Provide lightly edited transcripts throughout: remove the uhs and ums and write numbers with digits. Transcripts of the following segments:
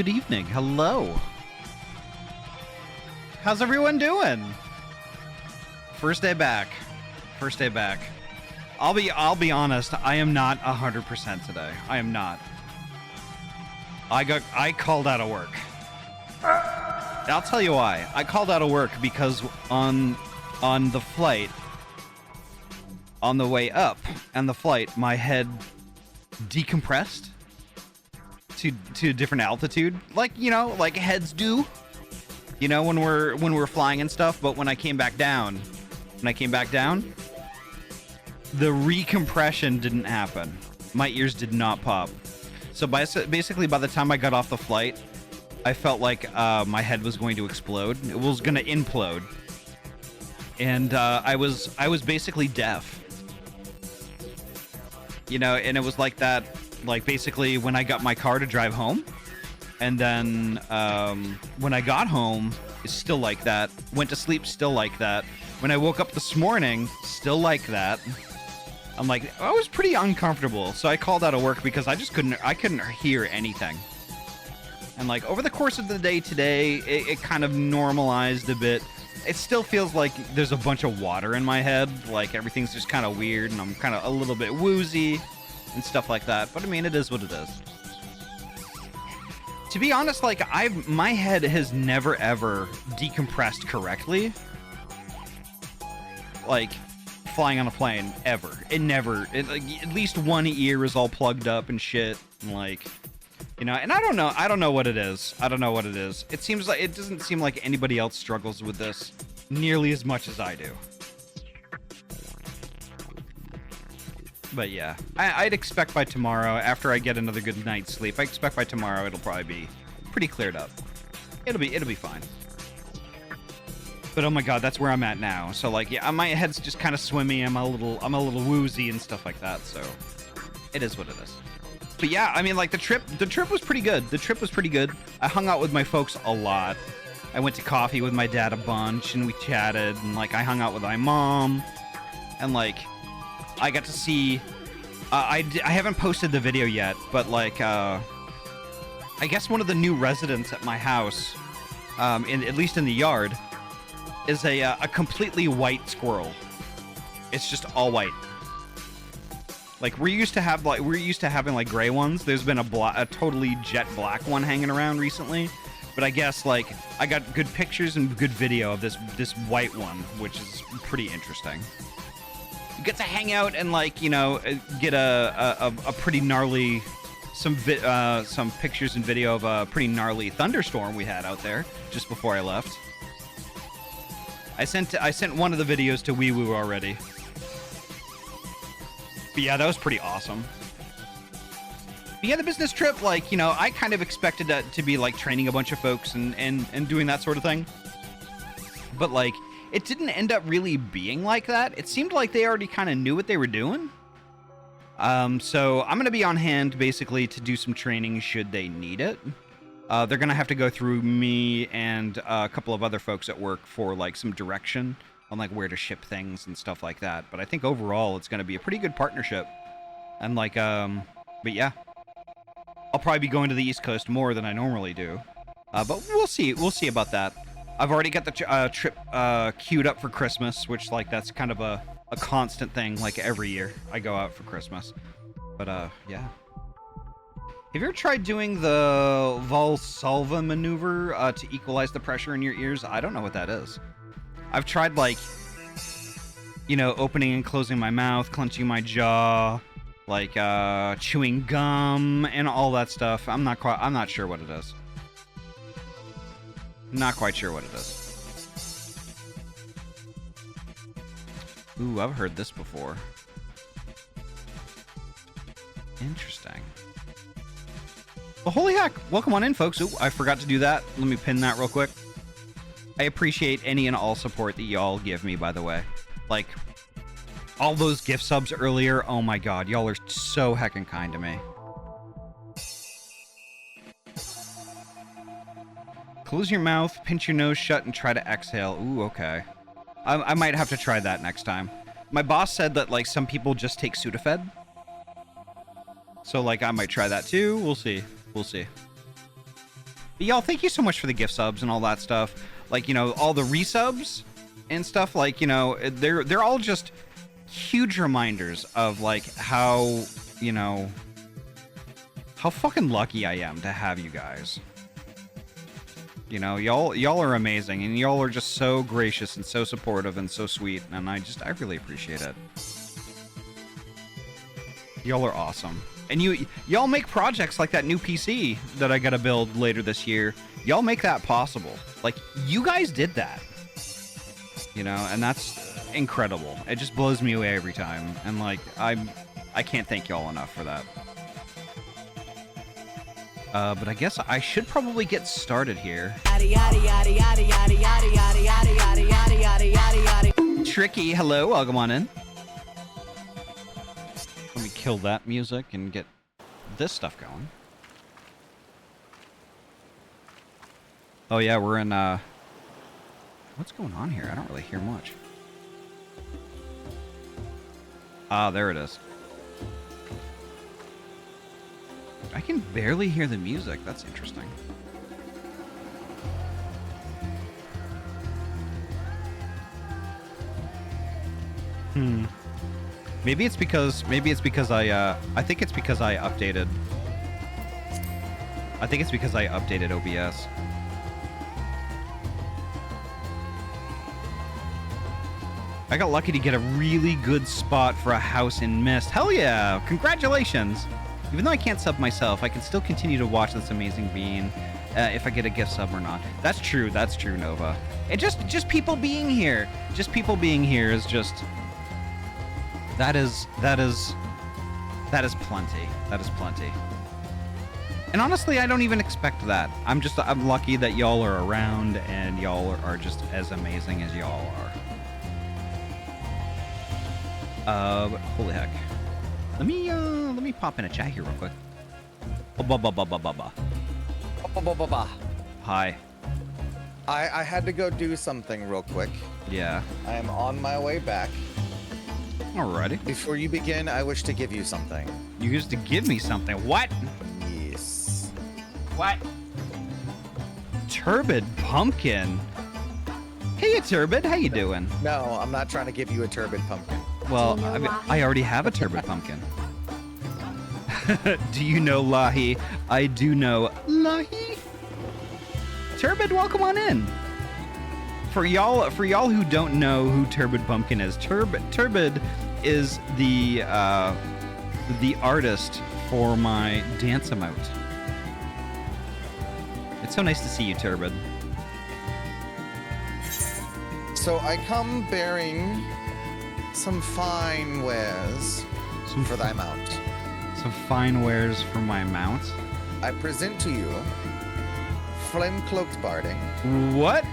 good evening. Hello. How's everyone doing? First day back. First day back. I'll be honest, I am not 100% today. I am not. I called out of work. I'll tell you why. I called out of work because on the flight, on the way up and the flight, my head decompressed to a different altitude, like, you know, like heads do, you know, when we're flying and stuff. But when I came back down, the recompression didn't happen. My ears did not pop. So basically, by the time I got off the flight, I felt like my head was going to explode. It was going to implode, and I was basically deaf. You know, and it was like that. Like basically, when I got my car to drive home, and then when I got home, it's still like that. Went to sleep, still like that. When I woke up this morning, still like that. I'm like, I was pretty uncomfortable, so I called out of work because I couldn't hear anything. And like over the course of the day today, it kind of normalized a bit. It still feels like there's a bunch of water in my head, like everything's just kind of weird, and I'm kind of a little bit woozy and stuff like that. But I mean, it is what it is. To be honest, like my head has never ever decompressed correctly. Like flying on a plane, ever. It never. Like, at least one ear is all plugged up and shit. And like, you know, and I don't know what it is. It seems like it doesn't seem like anybody else struggles with this nearly as much as I do. But yeah, I'd expect by tomorrow, after I get another good night's sleep, I expect by tomorrow it'll probably be pretty cleared up. It'll be fine. But oh my god, that's where I'm at now. So like, yeah, my head's just kind of swimmy. I'm a little woozy and stuff like that. So it is what it is. But yeah, I mean, like the trip was pretty good. I hung out with my folks a lot. I went to coffee with my dad a bunch, and we chatted, and like I hung out with my mom, and like I got to see. I haven't posted the video yet, but like I guess one of the new residents at my house, at least in the yard, is a completely white squirrel. It's just all white. Like we're used to having like gray ones. There's been a totally jet black one hanging around recently, but I guess like I got good pictures and good video of this white one, which is pretty interesting. You get to hang out and like, you know, get a pretty gnarly some pictures and video of a pretty gnarly thunderstorm we had out there just before I left. I sent one of the videos to Wee Woo already. But yeah, that was pretty awesome. But yeah, the business trip, like, you know, I kind of expected that to be like training a bunch of folks and doing that sort of thing. But like, it didn't end up really being like that. It seemed like they already kind of knew what they were doing. So I'm going to be on hand basically to do some training should they need it. They're going to have to go through me and a couple of other folks at work for like some direction on like where to ship things and stuff like that. But I think overall it's going to be a pretty good partnership. And like, but yeah, I'll probably be going to the East Coast more than I normally do. But we'll see. We'll see about that. I've already got the trip queued up for Christmas, which like that's kind of a constant thing. Like every year I go out for Christmas. But yeah. Have you ever tried doing the Valsalva maneuver to equalize the pressure in your ears? I don't know what that is. I've tried like, you know, opening and closing my mouth, clenching my jaw, like chewing gum and all that stuff. I'm not sure what it is. Not quite sure what it is. Ooh, I've heard this before. Interesting. Well, holy heck. Welcome on in, folks. Ooh, I forgot to do that. Let me pin that real quick. I appreciate any and all support that y'all give me, by the way. Like, all those gift subs earlier. Oh my god, y'all are so heckin' kind to me. Close your mouth, pinch your nose shut, and try to exhale. Ooh, okay. I might have to try that next time. My boss said that, like, some people just take Sudafed. So, like, I might try that too. We'll see. We'll see. But y'all, thank you so much for the gift subs and all that stuff. Like, you know, all the resubs and stuff. Like, you know, they're all just huge reminders of like how, you know, how fucking lucky I am to have you guys. You know, y'all are amazing, and y'all are just so gracious and so supportive and so sweet, and I really appreciate it. Y'all are awesome. And y'all make projects like that new PC that I gotta build later this year. Y'all make that possible. Like, you guys did that. You know, and that's incredible. It just blows me away every time. And like, I can't thank y'all enough for that. But I guess I should probably get started here. Tricky, hello, welcome on in. Let me kill that music and get this stuff going. Oh yeah, we're in, what's going on here? I don't really hear much. Ah, there it is. I can barely hear the music. That's interesting. Maybe it's because I think it's because I updated. I think it's because I updated OBS. I got lucky to get a really good spot for a house in Mist. Hell yeah! Congratulations! Even though I can't sub myself, I can still continue to watch this amazing being, if I get a gift sub or not. That's true, Nova. And just people being here. Just people being here is just... That is plenty. That is plenty. And honestly, I don't even expect that. I'm lucky that y'all are around and y'all are just as amazing as y'all are. Holy heck. Let me pop in a chat here real quick. Hi. I had to go do something real quick. Yeah. I am on my way back. Alrighty. Before you begin, I wish to give you something. You used to give me something. What? Yes. What? Turbid pumpkin. Hey, Turbid, how you doing? No, I'm not trying to give you a turbid pumpkin. Well, I already have a turbid pumpkin. Do you know Lahi? I do know Lahi. Turbid, welcome on in. For y'all who don't know who Turbid Pumpkin is, Turbid is the artist for my dance emote. It's so nice to see you, Turbid. So I come bearing some fine wares for thy mount. Some fine wares for my mount. I present to you flame-cloaked barding. What?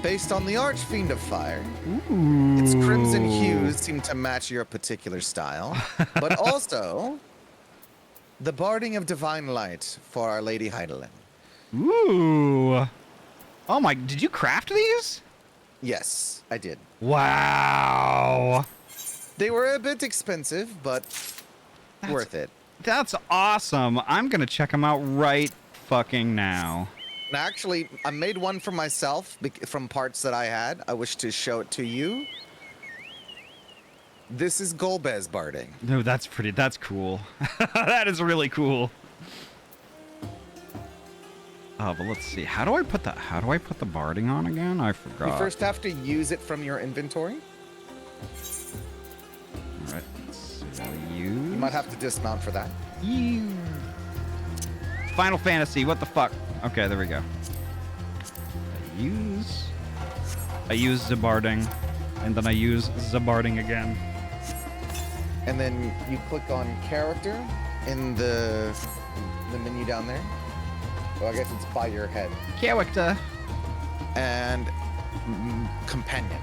Based on the Archfiend of Fire. Ooh. Its crimson hues seem to match your particular style, but also the barding of divine light for Our Lady Heidelin. Ooh. Oh my, did you craft these? Yes, I did. Wow. They were a bit expensive, but worth it. That's awesome. I'm going to check them out right fucking now. And actually, I made one for myself from parts that I had. I wish to show it to you. This is Golbez barding. No, that's cool. That is really cool. Oh, but let's see. How do I put the barding on again? I forgot. You first have to use it from your inventory. All right. So You might have to dismount for that. Final Fantasy. What the fuck? Okay, there we go. I use Zabarding, and then I use Zabarding again. And then you click on character in the menu down there. Well, I guess it's by your head. Character. And companion.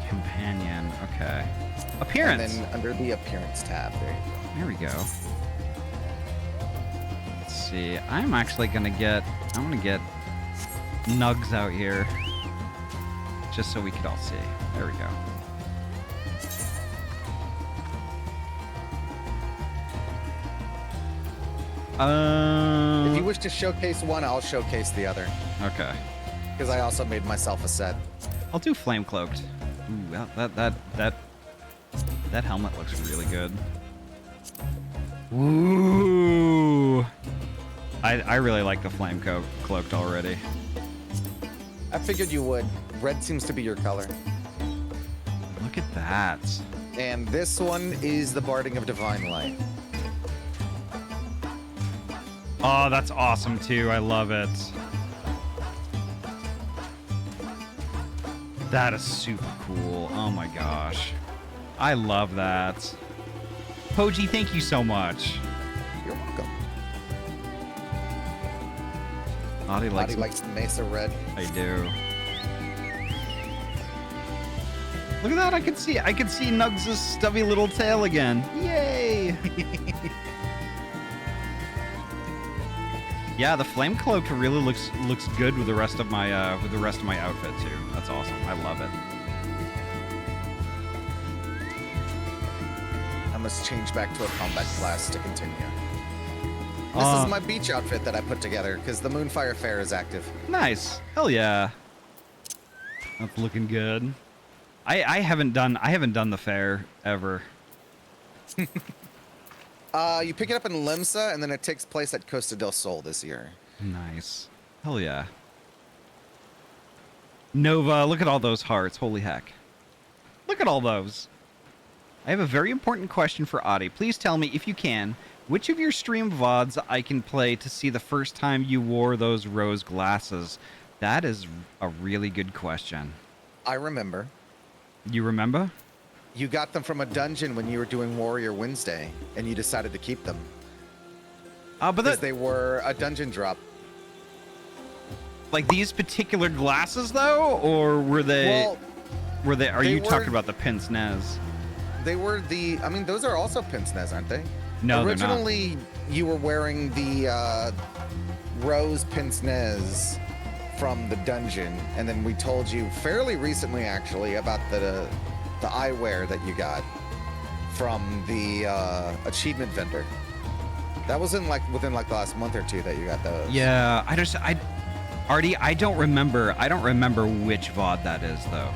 Companion. Okay. Appearance. And then under the appearance tab, there you go. There we go. Let's see. I'm gonna get Nugs out here, just so we could all see. There we go. If you wish to showcase one, I'll showcase the other. Okay. Because I also made myself a set. I'll do flame cloaked. Ooh, that helmet looks really good. Ooh. I really like the flame cloaked already. I figured you would. Red seems to be your color. Look at that. And this one is the Barding of Divine Light. Oh, that's awesome too. I love it. That is super cool. Oh my gosh. I love that. Poji, thank you so much. You're welcome. Ahty likes the Mesa Red. I do. Look at that! I can see Nugs' stubby little tail again. Yay! Yeah, the flame cloak really looks good with the rest of my outfit too. That's awesome. I love it. I must change back to a combat class to continue. This is my beach outfit that I put together because the Moonfire Fair is active. Nice. Hell yeah. That's looking good. I haven't done the fair ever. You pick it up in Limsa, and then it takes place at Costa del Sol this year. Nice. Hell yeah. Nova, look at all those hearts. Holy heck. Look at all those. I have a very important question for Ahty. Please tell me, if you can, which of your stream VODs I can play to see the first time you wore those rose glasses? That is a really good question. I remember. You remember? You got them from a dungeon when you were doing Warrior Wednesday, and you decided to keep them. Because they were a dungeon drop. Like these particular glasses, though, or were they? Well, Are you talking about the pince nez? They were the. I mean, those are also pince nez, aren't they? No, originally, they're not. You were wearing the rose pince nez from the dungeon, and then we told you fairly recently, actually, about the eyewear that you got from the achievement vendor. That was within the last month or two that you got those. Yeah, Ahty, I don't remember which VOD that is though.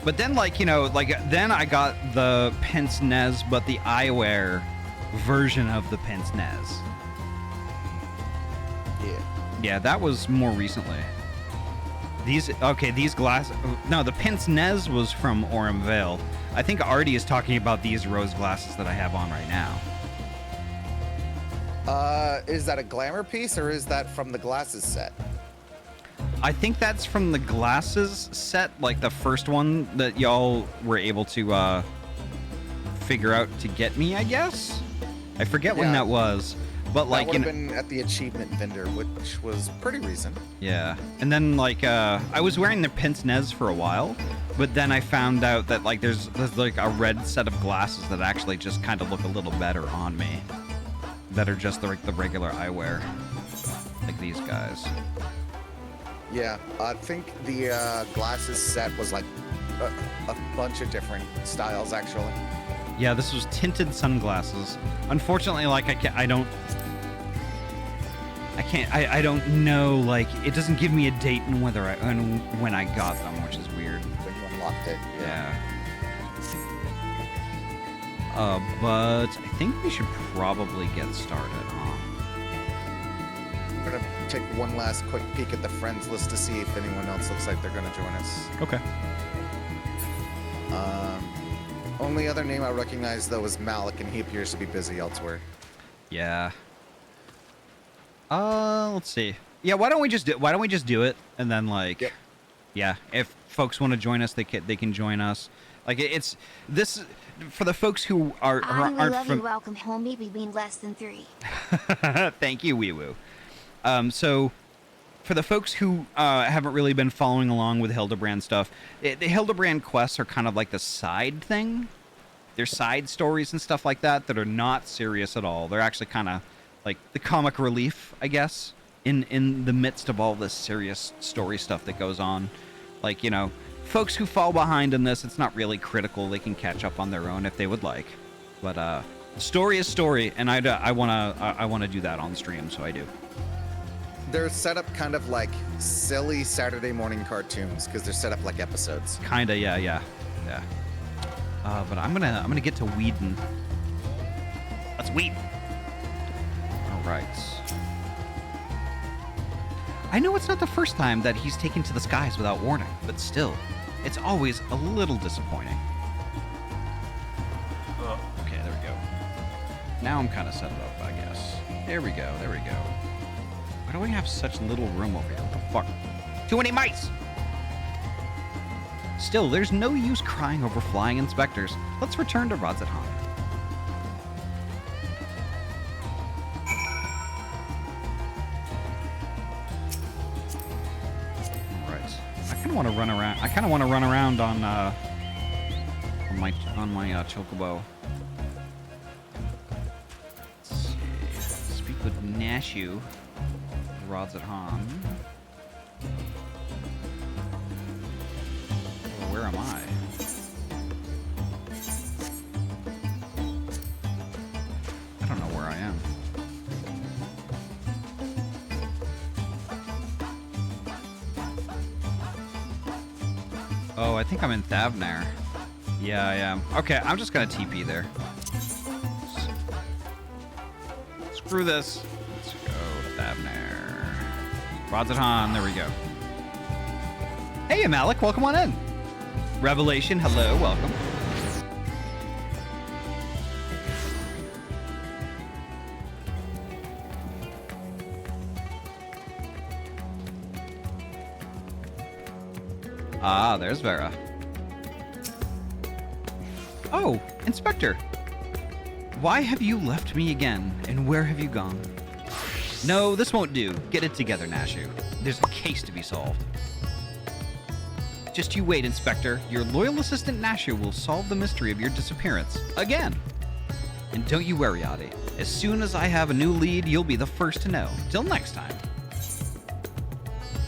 But then then I got the pince nez, but the eyewear version of the pince nez. Yeah, that was more recently. These glasses. No, the pince nez was from Aurum Vale. I think Ahty is talking about these rose glasses that I have on right now. Is that a glamour piece or is that from the glasses set? I think that's from the glasses set, like the first one that y'all were able to figure out to get me, I guess. I forget when that was. But like, that would have been at the achievement vendor, which was pretty recent. Yeah, and then I was wearing the pince nez for a while, but then I found out that there's like a red set of glasses that actually just kind of look a little better on me, that are just the regular eyewear, like these guys. Yeah, I think the glasses set was like a bunch of different styles actually. Yeah, this was tinted sunglasses. Unfortunately, I don't know, it doesn't give me a date and when I got them, which is weird. When you unlocked it. Yeah. But I think we should probably get started, huh? I'm gonna take one last quick peek at the friends list to see if anyone else looks like they're gonna join us. Okay. Only other name I recognize though is Malik, and he appears to be busy elsewhere. Yeah. Let's see. Yeah, why don't we just do it, and then Yep. yeah, if folks want to join us, they can join us. It's this for the folks who aren't from. Welcome home. Maybe being less than 3. Thank you, wee woo. So for the folks who haven't really been following along with Hildebrand stuff, the Hildebrand quests are kind of like the side thing. They're side stories and stuff like that are not serious at all. They're actually kind of like the comic relief, I guess, in the midst of all this serious story stuff that goes on. Folks who fall behind in this, it's not really critical. They can catch up on their own if they would like. But Story is story, and I wanna do that on stream, so I do. They're set up kind of like silly Saturday morning cartoons because they're set up like episodes. Kinda, yeah. But I'm gonna get to Whedon. Let's weed. All right. I know it's not the first time that he's taken to the skies without warning, but still, it's always a little disappointing. Oh, okay, there we go. Now I'm kind of set it up, I guess. There we go. Why do we have such little room over here? What the fuck? Too many mice! Still, there's no use crying over flying inspectors. Let's return to Rodzathan. Want to run around. I kind of want to run around on my chocobo. Let's see. Speak with Nashu. Rodzathan. Oh, where am I? I don't know where I am. Oh, I think I'm in Thavnar. Yeah, I am. Okay, I'm just gonna TP there. Screw this. Let's go Thavnar. Rodzathan, there we go. Hey, Malik, welcome on in. Revelation, hello, welcome. Ah, there's Vera. Oh, Inspector. Why have you left me again, and where have you gone? No, this won't do. Get it together, Nashu. There's a case to be solved. Just you wait, Inspector. Your loyal assistant Nashu will solve the mystery of your disappearance. Again. And don't you worry, Ahty. As soon as I have a new lead, you'll be the first to know. Till next time.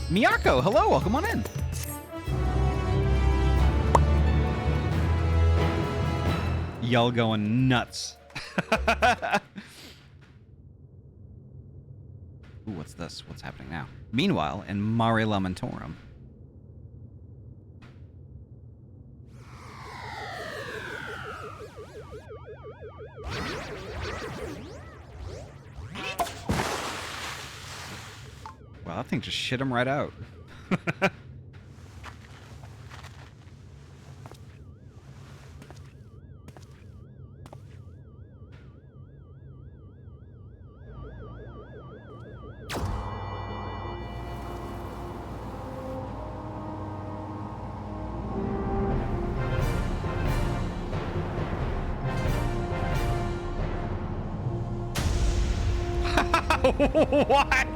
Miyako, hello, welcome on in. Y'all going nuts. Ooh, what's this? What's happening now? Meanwhile, in Mare Lamentorum. Wow, that thing just shit him right out. What?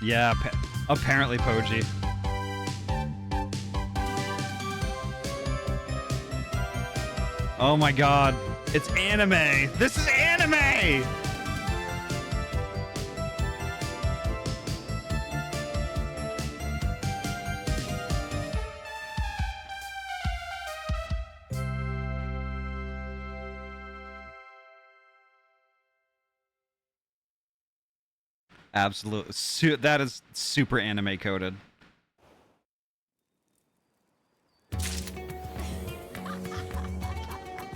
Yeah, apparently Poji. Oh my god, it's anime! This is anime! Absolutely. That is super anime coded.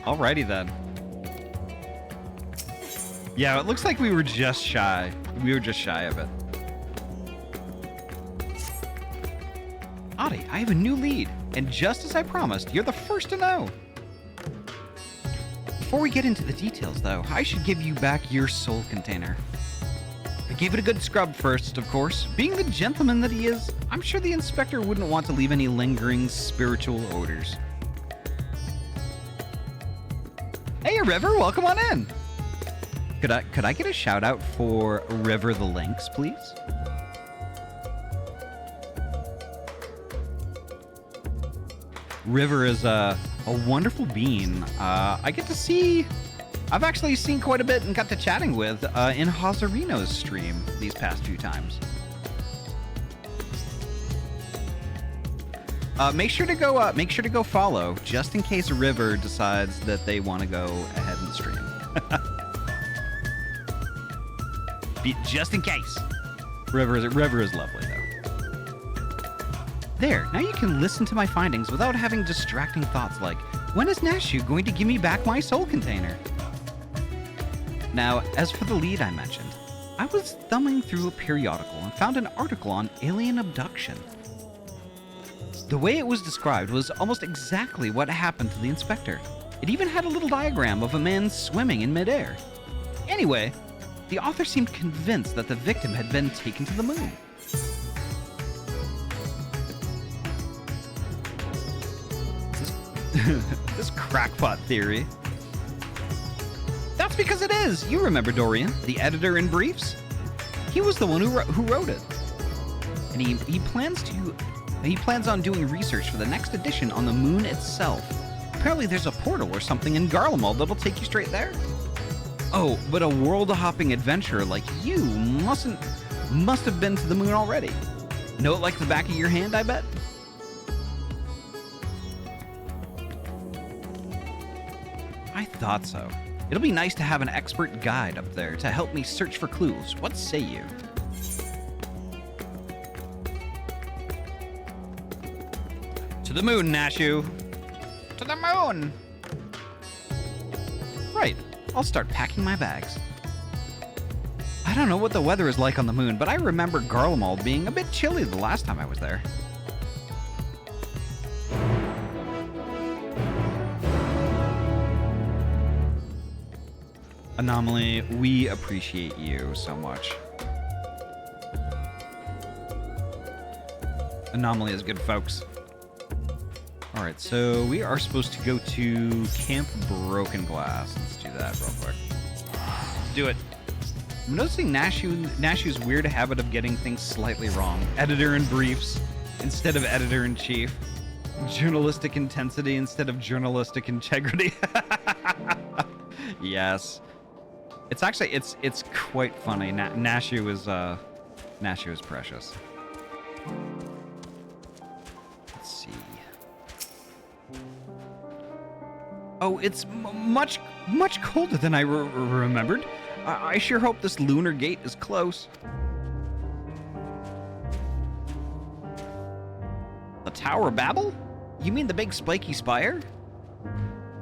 Alrighty then. Yeah, it looks like we were just shy. We were just shy of it. Ahty, I have a new lead. And just as I promised, you're the first to know. Before we get into the details, though, I should give you back your soul container. I gave it a good scrub first, of course. Being the gentleman that he is, I'm sure the inspector wouldn't want to leave any lingering spiritual odors. Hey, River, welcome on in. Could I get a shout out for River the Lynx, please? River is a wonderful bean. I get to see. I've actually seen quite a bit and got to chatting with in Hazarino's stream these past few times. Make sure to go follow just in case River decides that they want to go ahead and stream. Just in case. River is lovely though. There, now you can listen to my findings without having distracting thoughts like, when is Nashu going to give me back my soul container? Now, as for the lead I mentioned, I was thumbing through a periodical and found an article on alien abduction. The way it was described was almost exactly what happened to the inspector. It even had a little diagram of a man swimming in midair. Anyway, the author seemed convinced that the victim had been taken to the moon. This crackpot theory. That's because it is. You remember Dorian, the editor in briefs? He was the one who wrote it. And he plans on doing research for the next edition on the moon itself. Apparently there's a portal or something in Garlemald that'll take you straight there. Oh, but a world-hopping adventurer like you must have been to the moon already. Know it like the back of your hand, I bet? I thought so. It'll be nice to have an expert guide up there to help me search for clues. What say you? To the moon, Nashu. To the moon! Right. I'll start packing my bags. I don't know what the weather is like on the moon, but I remember Garlemald being a bit chilly the last time I was there. Anomaly, we appreciate you so much. Anomaly is good, folks. Alright, so we are supposed to go to Camp Broken Glass. Let's do that real quick. Do it. I'm noticing Nashu's weird habit of getting things slightly wrong. Editor in briefs instead of editor in chief. Journalistic intensity instead of journalistic integrity. Yes. It's actually it's quite funny. Nashu is precious. Let's see. Oh, it's much colder than I remembered. I sure hope this lunar gate is close. The Tower of Babel? You mean the big spiky spire?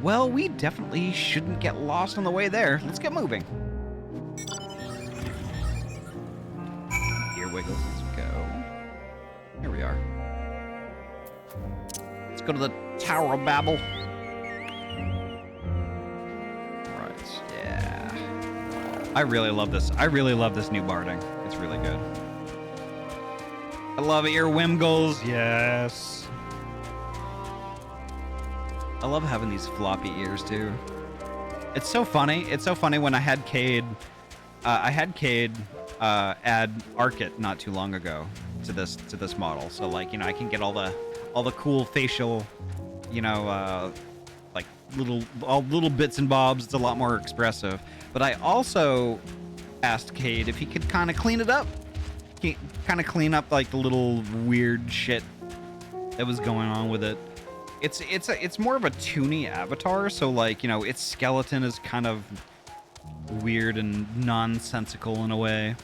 Well, we definitely shouldn't get lost on the way there. Let's get moving. Ear wiggles, let's go. Here we are. Let's go to the Tower of Babel. Right, yeah. I really love this. I really love this new barding. It's really good. I love ear wiggles, yes. I love having these floppy ears too. It's so funny. It's so funny when I had Cade. Add Arcit not too long ago to this model. So like, you know, I can get all the cool facial, you know, like little bits and bobs. It's a lot more expressive. But I also asked Cade if he could kind of clean it up, kind of clean up like the little weird shit that was going on with it. It's more of a toony avatar, so like, you know, its skeleton is kind of weird and nonsensical in a way.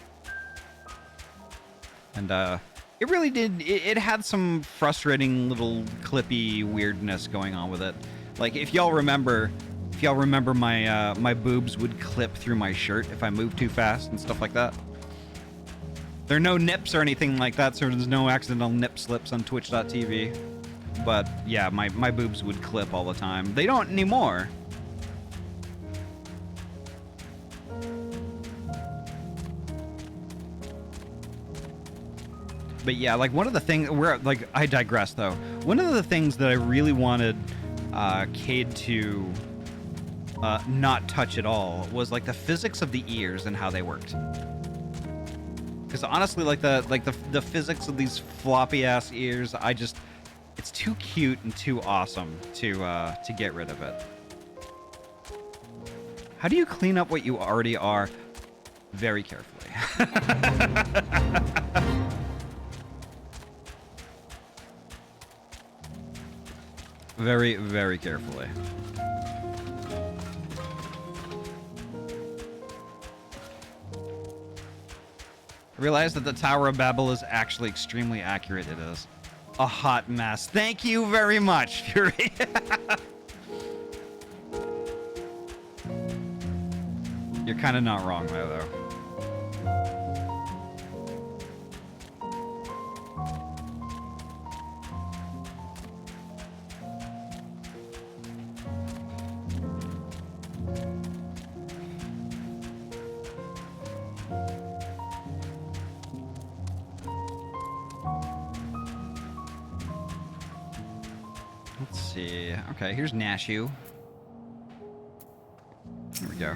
And it really did, it had some frustrating little clippy weirdness going on with it. Like if y'all remember my my boobs would clip through my shirt if I moved too fast and stuff like that. There are no nips or anything like that, so there's no accidental nip slips on twitch.tv. But yeah, my boobs would clip all the time. They don't anymore. But yeah, like one of the things I digress though. One of the things that I really wanted Cade to not touch at all was like the physics of the ears and how they worked. Because honestly, like the physics of these floppy ass ears, it's too cute and too awesome to get rid of it. How do you clean up what you already are? Very carefully. Very, very carefully. I realize that the Tower of Babel is actually extremely accurate. It is a hot mess. Thank you very much, Fury. You're kind of not wrong there, though. Let's see. Okay, here's Nashu. There we go.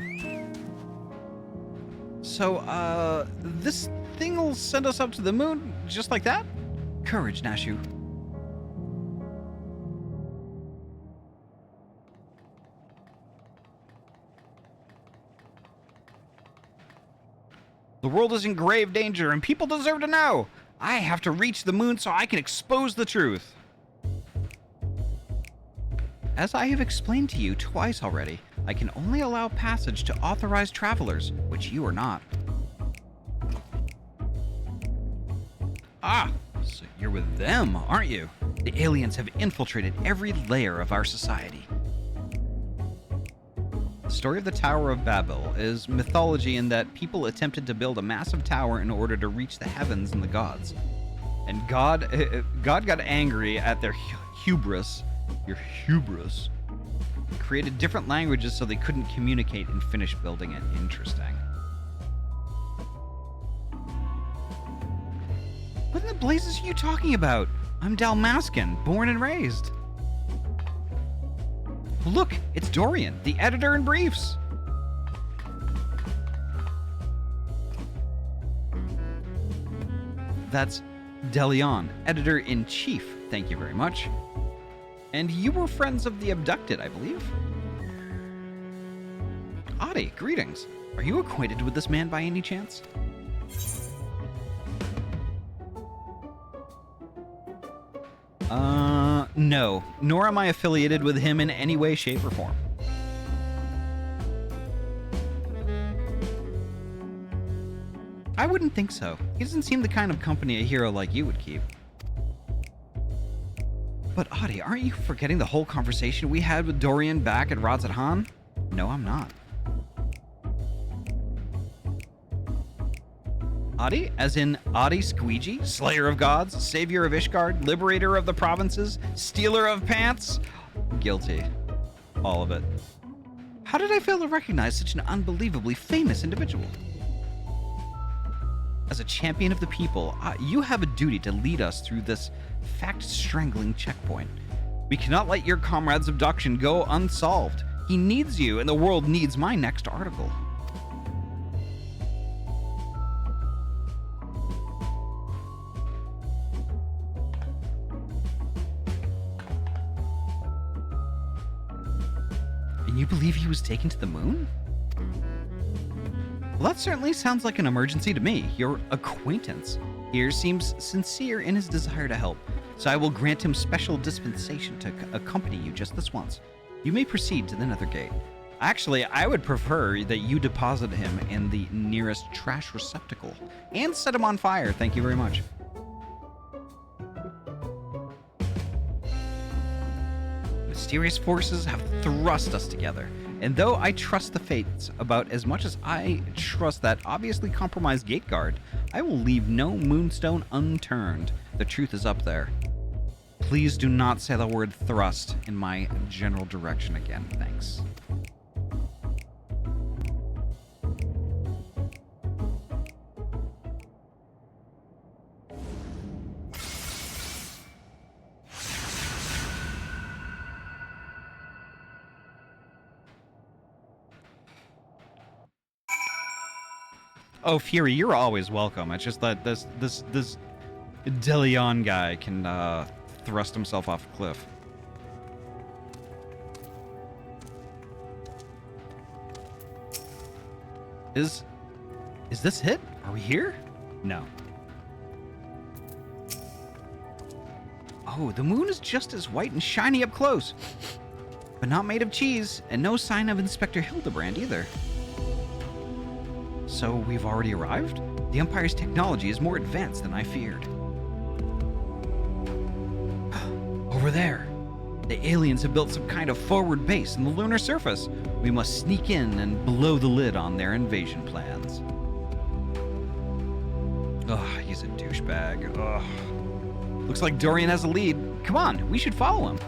So, this thing will send us up to the moon just like that? Courage, Nashu. The world is in grave danger, and people deserve to know. I have to reach the moon so I can expose the truth. As I have explained to you twice already, I can only allow passage to authorized travelers, which you are not. Ah, so you're with them, aren't you? The aliens have infiltrated every layer of our society. The story of the Tower of Babel is mythology in that people attempted to build a massive tower in order to reach the heavens and the gods. And God got angry at their hubris. Your hubris. Created different languages so they couldn't communicate and finish building it. Interesting. What in the blazes are you talking about? I'm Dalmascan, born and raised. Look, it's Dorian, the editor in briefs. That's Delion, editor in chief. Thank you very much. And you were friends of the abducted, I believe. Ahty, greetings. Are you acquainted with this man by any chance? No. Nor am I affiliated with him in any way, shape, or form. I wouldn't think so. He doesn't seem the kind of company a hero like you would keep. But Ahty, aren't you forgetting the whole conversation we had with Dorian back at Rods at Han? No, I'm not. Ahty, as in Ahty Squeegee, Slayer of Gods, Savior of Ishgard, Liberator of the Provinces, Stealer of Pants? Guilty. All of it. How did I fail to recognize such an unbelievably famous individual? As a champion of the people, you have a duty to lead us through this fact-strangling checkpoint. We cannot let your comrade's abduction go unsolved. He needs you, and the world needs my next article. And you believe he was taken to the moon? Well, that certainly sounds like an emergency to me. Your acquaintance here seems sincere in his desire to help, so I will grant him special dispensation to accompany you just this once. You may proceed to the nether gate. Actually, I would prefer that you deposit him in the nearest trash receptacle and set him on fire. Thank you very much. Mysterious forces have thrust us together, and though I trust the fates about as much as I trust that obviously compromised gate guard, I will leave no moonstone unturned. The truth is up there. Please do not say the word thrust in my general direction again. Thanks. Oh, Fury, you're always welcome. It's just that this DeLeon guy can thrust himself off a cliff. Is this it? Are we here? No. Oh, the moon is just as white and shiny up close. But not made of cheese, and no sign of Inspector Hildebrand either. So we've already arrived? The Empire's technology is more advanced than I feared. Over there. The aliens have built some kind of forward base in the lunar surface. We must sneak in and blow the lid on their invasion plans. Ugh, he's a douchebag. Ugh. Looks like Dorian has a lead. Come on, we should follow him.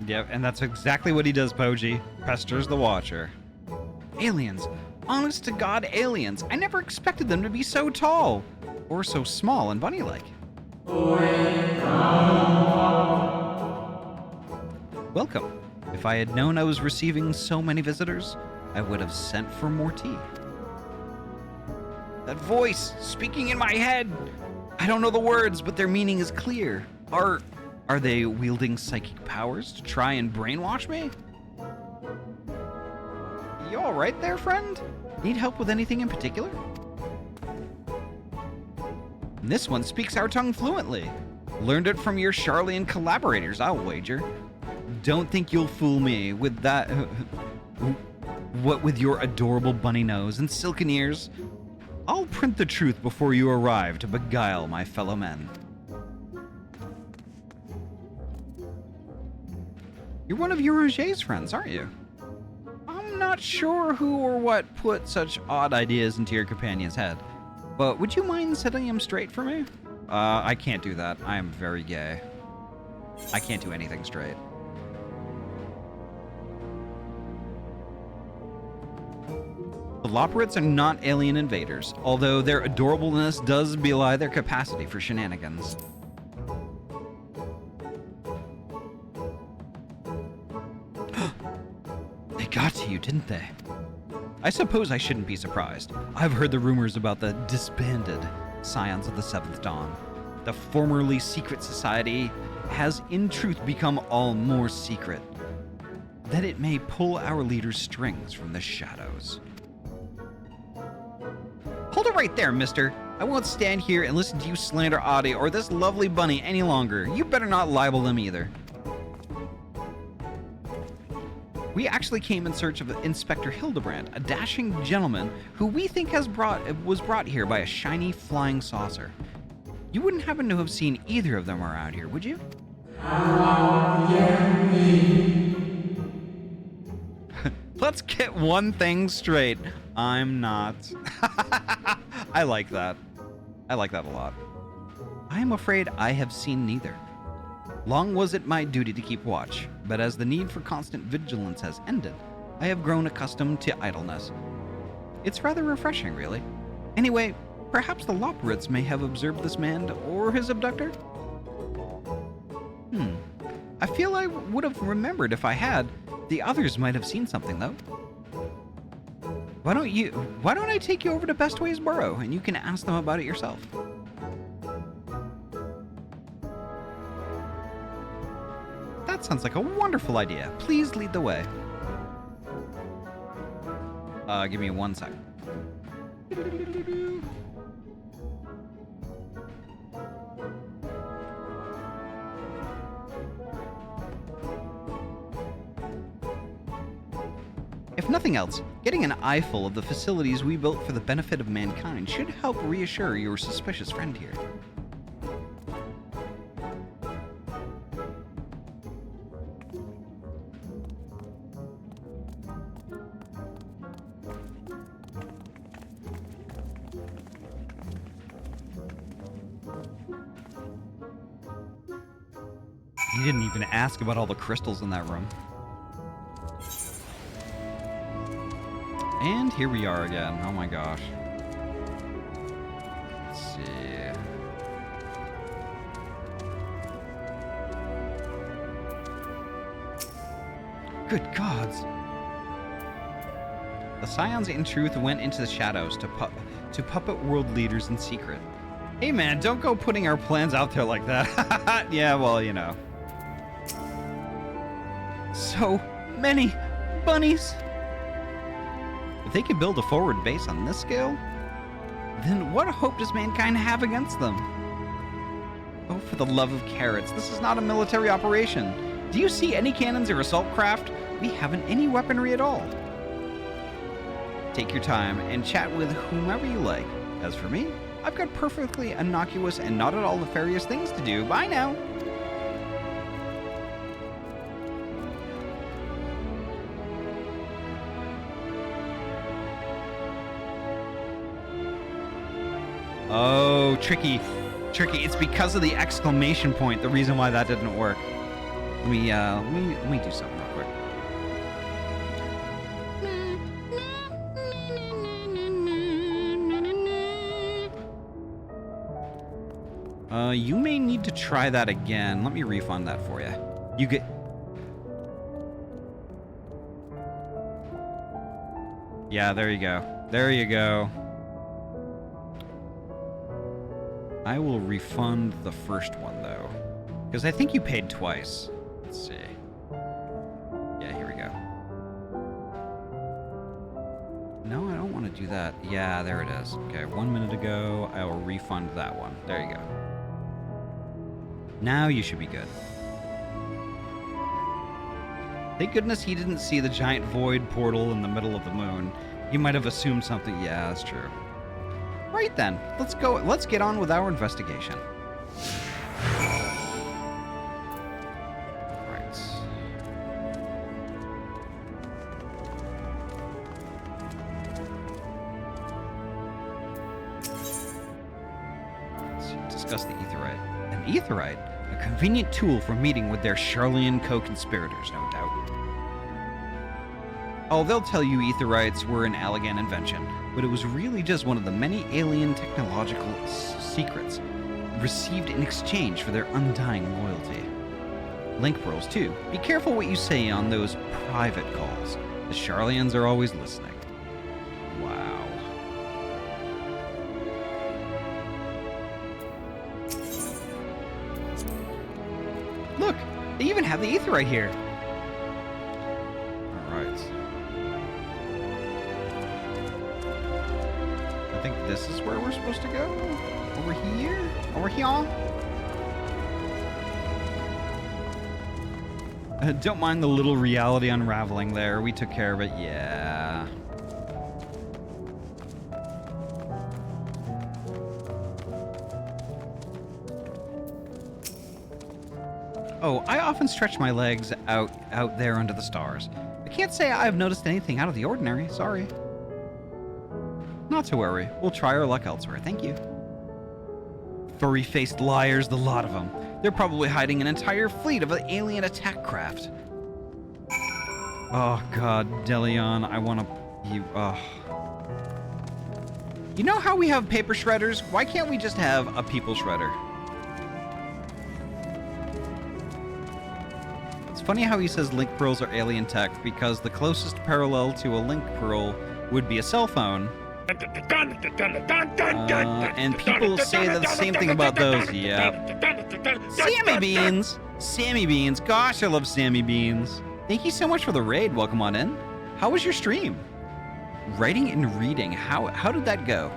Yep, and that's exactly what he does, Poji. Pesters the Watcher. Aliens. Honest to God, aliens. I never expected them to be so tall. Or so small and bunny-like. Welcome. If I had known I was receiving so many visitors, I would have sent for more tea. That voice, speaking in my head. I don't know the words, but their meaning is clear. Are they wielding psychic powers to try and brainwash me? You all right there, friend? Need help with anything in particular? This one speaks our tongue fluently. Learned it from your Charlian collaborators, I'll wager. Don't think you'll fool me with that... what with your adorable bunny nose and silken ears? I'll print the truth before you arrive to beguile my fellow men. You're one of Uranger's friends, aren't you? I'm not sure who or what put such odd ideas into your companion's head, but would you mind setting him straight for me? I can't do that. I am very gay. I can't do anything straight. The Loporrits are not alien invaders, although their adorableness does belie their capacity for shenanigans. They got to you, didn't they? I suppose I shouldn't be surprised. I've heard the rumors about the disbanded Scions of the Seventh Dawn. The formerly secret society has in truth become all more secret, that it may pull our leaders' strings from the shadows. Hold it right there, mister. I won't stand here and listen to you slander Ahty or this lovely bunny any longer. You better not libel them either. We actually came in search of Inspector Hildebrand, a dashing gentleman who we think was brought here by a shiny flying saucer. You wouldn't happen to have seen either of them around here, would you? Let's get one thing straight. I'm not. I like that. I like that a lot. I am afraid I have seen neither. Long was it my duty to keep watch, but as the need for constant vigilance has ended, I have grown accustomed to idleness. It's rather refreshing, really. Anyway, perhaps the Loporrits may have observed this man or his abductor? I feel I would have remembered if I had. The others might have seen something, though. Why don't I take you over to Bestway's Burrow and you can ask them about it yourself? That sounds like a wonderful idea. Please lead the way. Give me 1 sec. If nothing else, getting an eyeful of the facilities we built for the benefit of mankind should help reassure your suspicious friend here. He didn't even ask about all the crystals in that room. And here we are again. Oh my gosh. Good gods. The Scions in truth went into the shadows to puppet world leaders in secret. Hey man, don't go putting our plans out there like that. Yeah, well, you know. So many bunnies. If they can build a forward base on this scale, then what hope does mankind have against them? Oh, for the love of carrots, this is not a military operation. Do you see any cannons or assault craft? We haven't any weaponry at all. Take your time and chat with whomever you like. As for me, I've got perfectly innocuous and not at all nefarious things to do. Bye now. Oh, tricky. Tricky. It's because of the exclamation point, the reason why that didn't work. Let me do something real quick. You may need to try that again. Let me refund that for you. You get... Yeah, there you go. There you go. I will refund the first one, though. Because I think you paid twice. Let's see. Yeah, here we go. No, I don't want to do that. Yeah, there it is. Okay, 1 minute ago, I will refund that one. There you go. Now you should be good. Thank goodness he didn't see the giant void portal in the middle of the moon. He might have assumed something. Yeah, that's true. Right then, let's go. Let's get on with our investigation. Right. Let's discuss the Aetherite. An Aetherite? A convenient tool for meeting with their Charlian co-conspirators, no doubt. Oh, they'll tell you Aetherites were an Allagan invention, but it was really just one of the many alien technological secrets received in exchange for their undying loyalty. Link pearls, too. Be careful what you say on those private calls. The Charlians are always listening. Wow. Look, they even have the Aetherite here. All right. I think this is where we're supposed to go. Over here? Over here? Don't mind the little reality unraveling there. We took care of it. Yeah. Oh, I often stretch my legs out there under the stars. I can't say I've noticed anything out of the ordinary. Sorry. Not to worry. We'll try our luck elsewhere. Thank you. Furry-faced liars, the lot of them. They're probably hiding an entire fleet of alien attack craft. Oh, God, Delion, I want to... You know how we have paper shredders? Why can't we just have a people shredder? It's funny how he says link pearls are alien tech, because the closest parallel to a link pearl would be a cell phone. And people say the same thing about those. Yep. Sammy Beans! Sammy Beans. Gosh, I love Sammy Beans. Thank you so much for the raid. Welcome on in. How was your stream? Writing and reading. How did that go?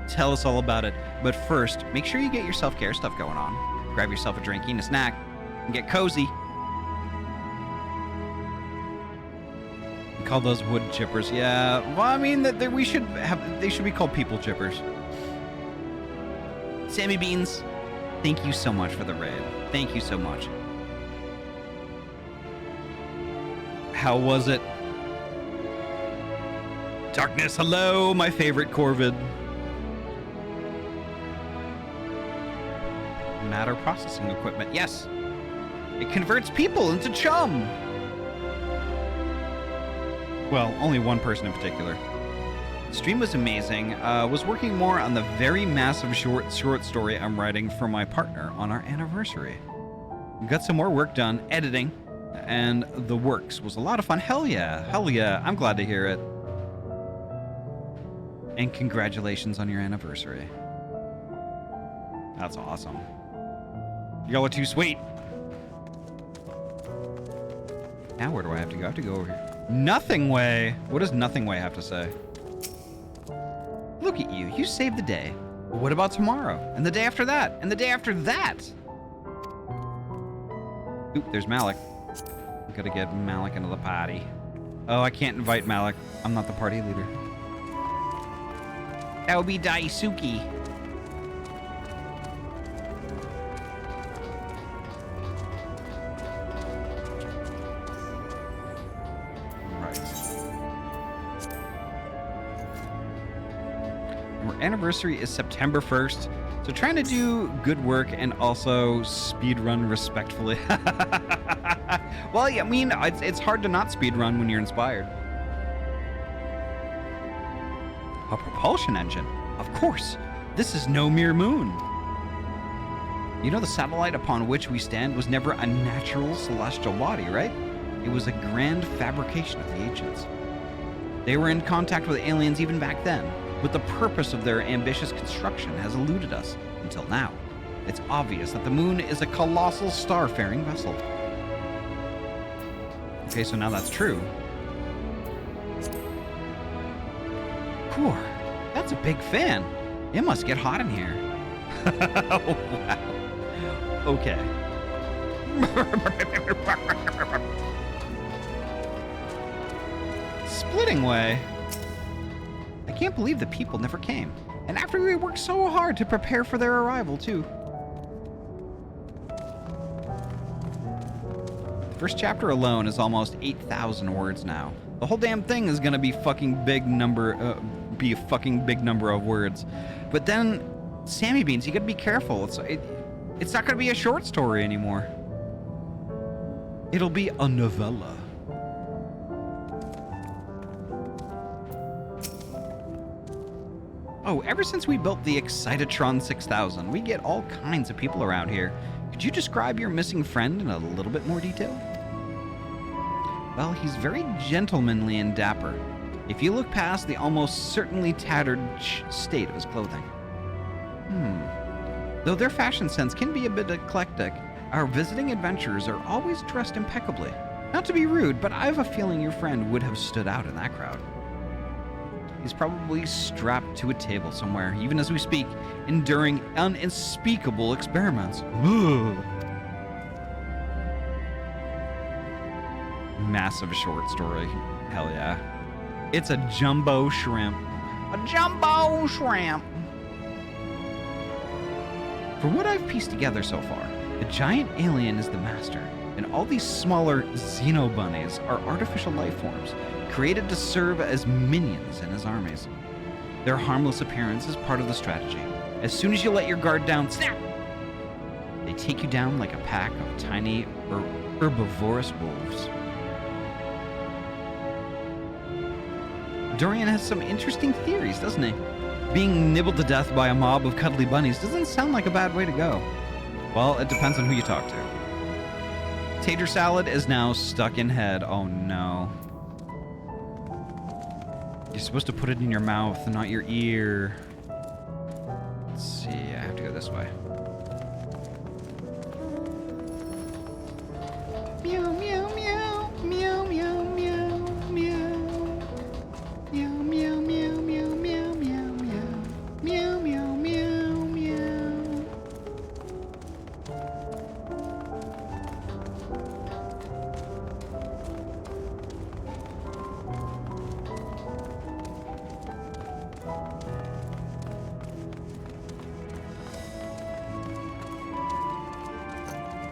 Tell us all about it. But first, make sure you get your self-care stuff going on. Grab yourself a drink, eat a snack, and get cozy. Call those wood chippers. Yeah, well, I mean that they should be called people chippers. Sammy Beans, thank you so much for the raid. Thank you so much. How was it? Darkness, hello, my favorite Corvid. Matter processing equipment, yes. It converts people into chum. Well, only one person in particular. The stream was amazing. Was working more on the very massive short story I'm writing for my partner on our anniversary. Got some more work done, editing. and the works was a lot of fun. Hell yeah. Hell yeah. I'm glad to hear it. And congratulations on your anniversary. That's awesome. Y'all are too sweet. Now where do I have to go? I have to go over here. Nothing Way. What does Nothing Way have to say? Look at you. You saved the day. Well, what about tomorrow? And the day after that? And the day after that? Oop, there's Malik. Gotta get Malik into the party. Oh, I can't invite Malik. I'm not the party leader. That would be Daisuke. Right. Our anniversary is September 1st. So trying to do good work and also speed run respectfully. Well, yeah, I mean, it's hard to not speed run when you're inspired. A propulsion engine? Of course. This is no mere moon. You know, the satellite upon which we stand was never a natural celestial body, right? It was a grand fabrication of the ancients. They were in contact with aliens even back then, but the purpose of their ambitious construction has eluded us until now. It's obvious that the moon is a colossal star-faring vessel. Okay, so now that's true. Cool. That's a big fan. It must get hot in here. Oh, wow. Okay. Splitting Way. I can't believe the people never came. And after we worked so hard to prepare for their arrival, too. The first chapter alone is almost 8,000 words now. The whole damn thing is gonna be fucking big number, be a fucking big number of words. But then, Sammy Beans, you gotta be careful. It's not gonna be a short story anymore. It'll be a novella. Oh, ever since we built the Excitatron 6000, we get all kinds of people around here. Could you describe your missing friend in a little bit more detail? Well, he's very gentlemanly and dapper, if you look past the almost certainly tattered state of his clothing. Though their fashion sense can be a bit eclectic, our visiting adventurers are always dressed impeccably. Not to be rude, but I have a feeling your friend would have stood out in that crowd. He's probably strapped to a table somewhere, even as we speak, enduring unspeakable experiments. Ugh. Massive short story. Hell yeah. It's a jumbo shrimp. A jumbo shrimp! For what I've pieced together so far, the giant alien is the master, and all these smaller xenobunnies are artificial life forms, created to serve as minions in his armies. Their harmless appearance is part of the strategy. As soon as you let your guard down, snap! They take you down like a pack of tiny herbivorous wolves. Dorian has some interesting theories, doesn't he? Being nibbled to death by a mob of cuddly bunnies doesn't sound like a bad way to go. Well, it depends on who you talk to. Tater salad is now stuck in head. Oh no. You're supposed to put it in your mouth, not your ear. Let's see, I have to go this way. Meow, meow, meow, meow, meow, meow, meow. Meow, meow, meow, meow, meow, meow, meow. Meow, meow, meow, meow.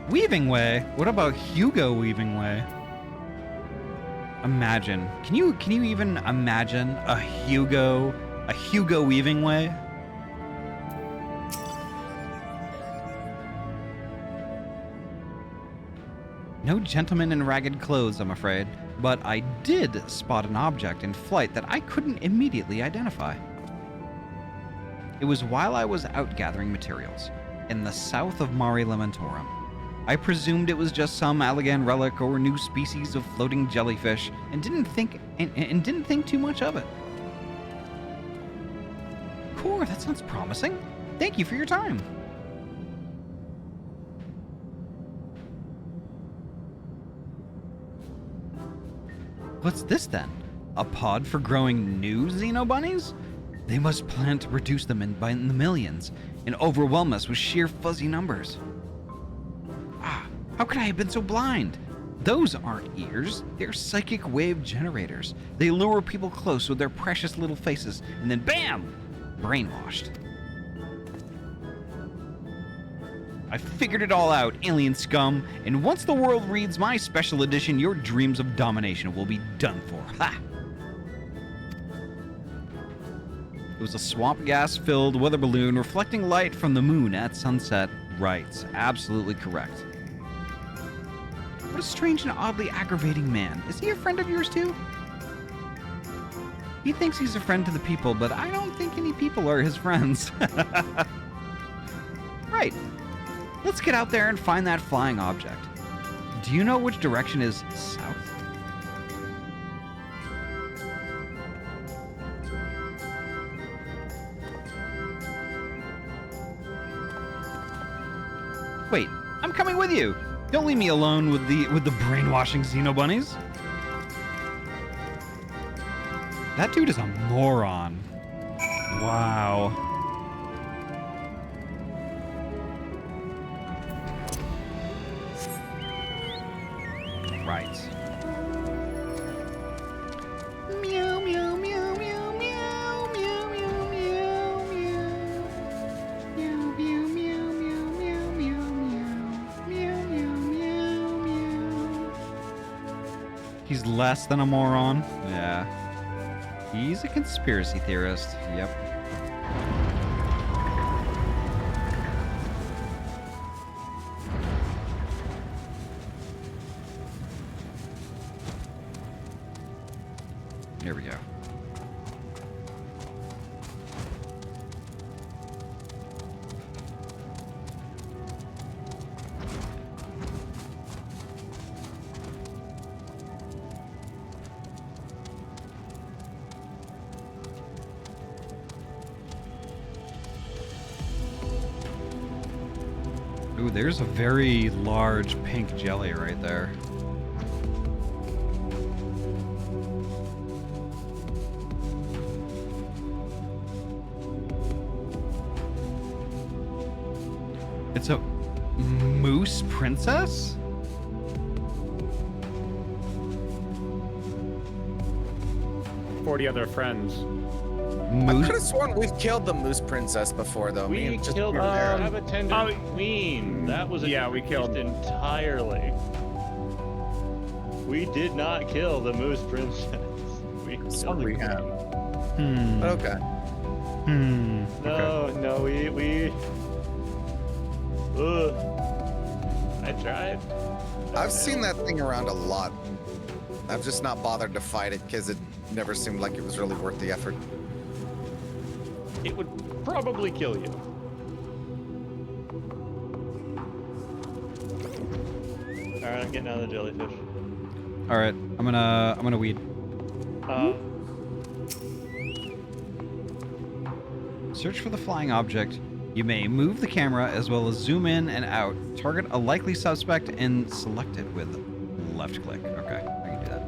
Weaving Way? What about Hugo Weaving Way? Imagine. Can you even imagine a Hugo Weaving Way? No gentleman in ragged clothes, I'm afraid, but I did spot an object in flight that I couldn't immediately identify. It was while I was out gathering materials in the south of Mare Lamentorum. I presumed it was just some Allagan relic or new species of floating jellyfish, and didn't think too much of it. Cool, that sounds promising. Thank you for your time. What's this then? A pod for growing new xenobunnies? They must plan to reduce them in the millions and overwhelm us with sheer fuzzy numbers. Ah, how could I have been so blind? Those aren't ears, they're psychic wave generators. They lure people close with their precious little faces and then BAM! Brainwashed. I figured it all out, alien scum, and once the world reads my special edition, your dreams of domination will be done for. Ha! It was a swamp gas-filled weather balloon reflecting light from the moon at sunset. Right, absolutely correct. What a strange and oddly aggravating man. Is he a friend of yours too? He thinks he's a friend to the people, but I don't think any people are his friends. Right. Let's get out there and find that flying object. Do you know which direction is south? Wait, I'm coming with you. Don't leave me alone with the brainwashing xenobunnies. That dude is a moron. Wow. Right. Meow meow meow meow meow meow meow meow meow meow meow meow meow meow meow meow. He's less than a moron. Yeah. He's a conspiracy theorist. Yep. Here we go. Ooh, there's a very large pink jelly right there. It's a moose princess? 40 other friends. I could have sworn we've killed the moose princess before, though. We killed the attendant queen. That was we killed entirely. We did not kill the moose princess. We killed the queen. Okay. No, we. I tried. I've seen that thing around a lot. I've just not bothered to fight it because it never seemed like it was really worth the effort. It would probably kill you. All right, I'm getting out of the jellyfish. All right, I'm gonna weed. Search for the flying object. You may move the camera as well as zoom in and out. Target a likely suspect and select it with left click. Okay, I can do that.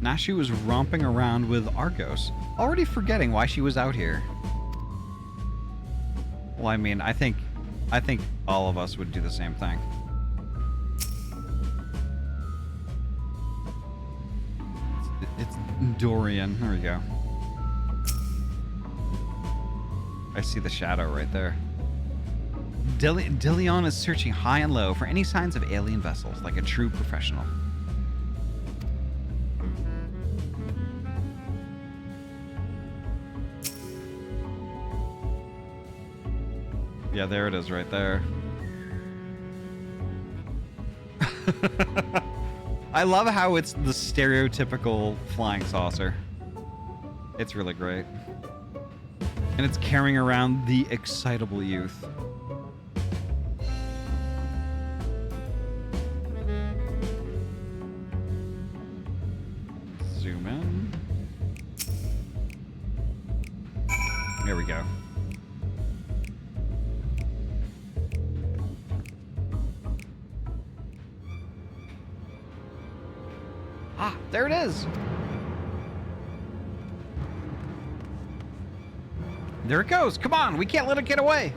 Now she was romping around with Argos, already forgetting why she was out here. Well, I mean, I think all of us would do the same thing. It's Dorian. There we go. I see the shadow right there. Dillion is searching high and low for any signs of alien vessels, like a true professional. Yeah, there it is right there. I love how it's the stereotypical flying saucer. It's really great. And it's carrying around the excitable youth. Zoom in. There we go. Ah, there it is. There it goes. Come on, we can't let it get away.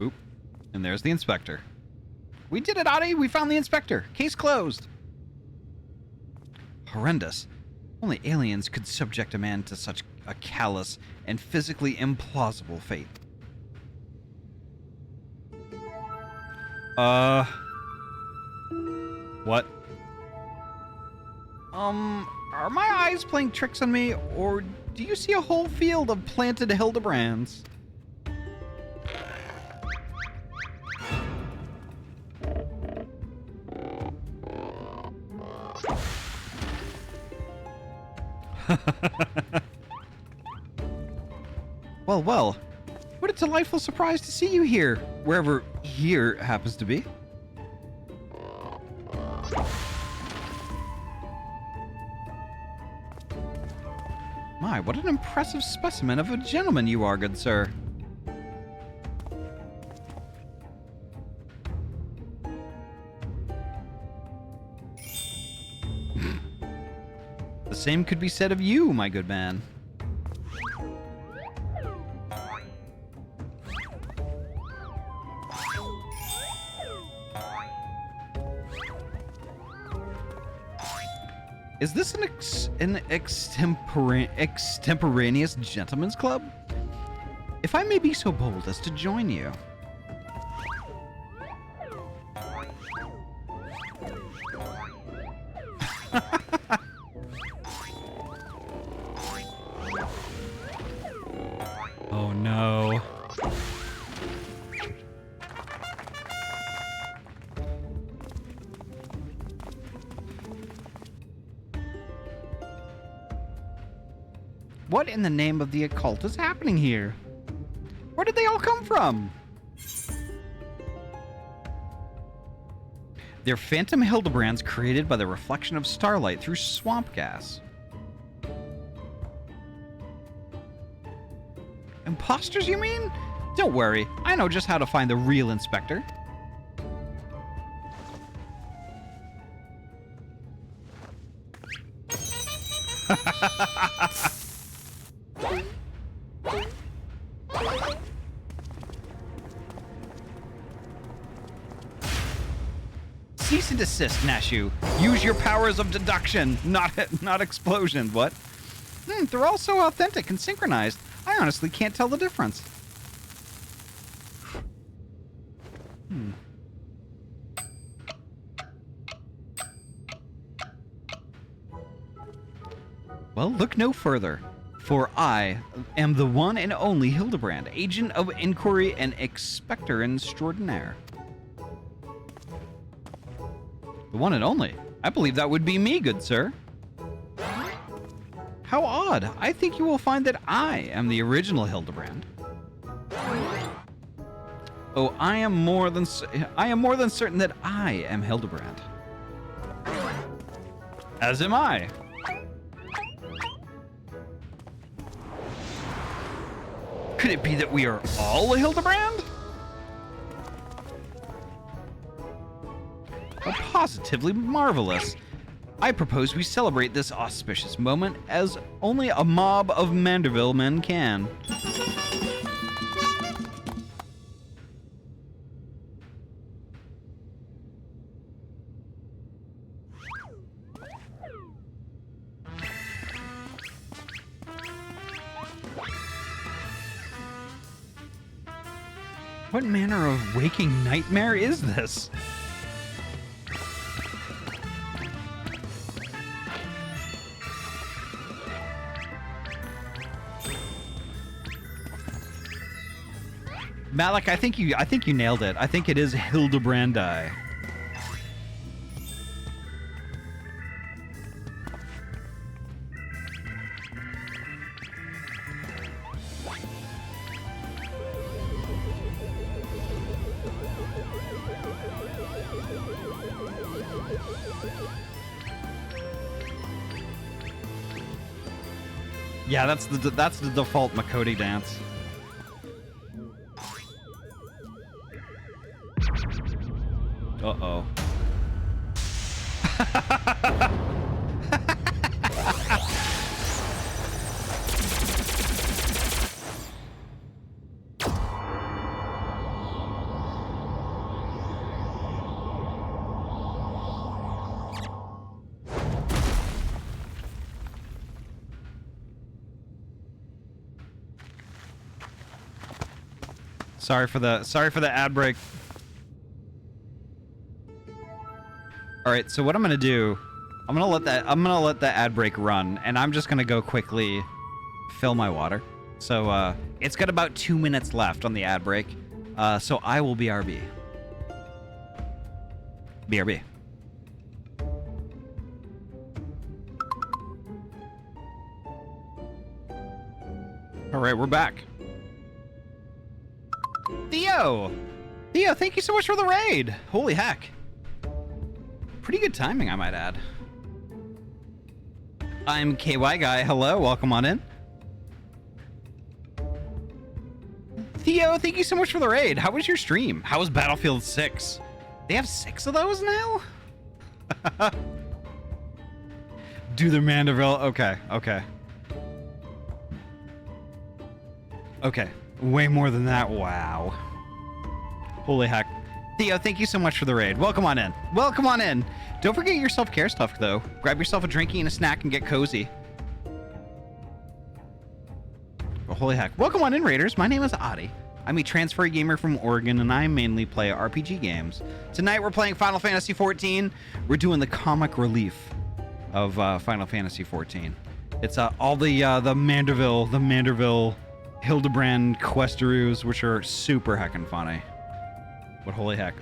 Oop. And there's the inspector. We did it, Ahty. We found the inspector. Case closed. Horrendous. Only aliens could subject a man to such a callous and physically implausible fate. What? Are my eyes playing tricks on me, or do you see a whole field of planted Hildebrands? Well, well. What a delightful surprise to see you here, wherever here happens to be. My, what an impressive specimen of a gentleman you are, good sir. The same could be said of you, my good man. Is this an extemporaneous gentleman's club? If I may be so bold as to join you. Oh no. What in the name of the occult is happening here? Where did they all come from? They're phantom Hildebrands created by the reflection of starlight through swamp gas. Imposters, you mean? Don't worry, I know just how to find the real inspector. Cease and desist, Nashu. Use your powers of deduction, not explosion. What? They're all so authentic and synchronized. I honestly can't tell the difference. Well, look no further, for I am the one and only Hildebrand, agent of inquiry and inspector extraordinaire. The one and only? I believe that would be me, good sir. How odd. I think you will find that I am the original Hildebrand. Oh, I am more than certain that I am Hildebrand. As am I. Could it be that we are all a Hildebrand? Oh, positively marvelous. I propose we celebrate this auspicious moment as only a mob of Manderville men can. What manner of waking nightmare is this? Malik, I think you nailed it. I think it is Hildebrandi. Yeah, that's the default Makoti dance. Uh-oh. Sorry for the ad break. All right, so what I'm gonna do, I'm gonna let that ad break run, and I'm just gonna go quickly fill my water. So it's got about 2 minutes left on the ad break. So I will BRB. BRB. All right, we're back. Theo, thank you so much for the raid. Holy heck. Pretty good timing, I might add. I'm KY Guy. Hello, welcome on in. Theo, thank you so much for the raid. How was your stream? How was Battlefield 6? They have 6 of those now? Do the Mandeville. Okay. Okay. Way more than that. Wow. Holy heck. Theo, thank you so much for the raid. Welcome on in. Welcome on in. Don't forget your self-care stuff, though. Grab yourself a drinky and a snack and get cozy. Oh, holy heck. Welcome on in, Raiders. My name is Ahty. I'm a transfer gamer from Oregon, and I mainly play RPG games. Tonight, we're playing Final Fantasy XIV. We're doing the comic relief of Final Fantasy XIV. It's all the Manderville Hildebrand Quests, which are super heckin' funny. But holy heck.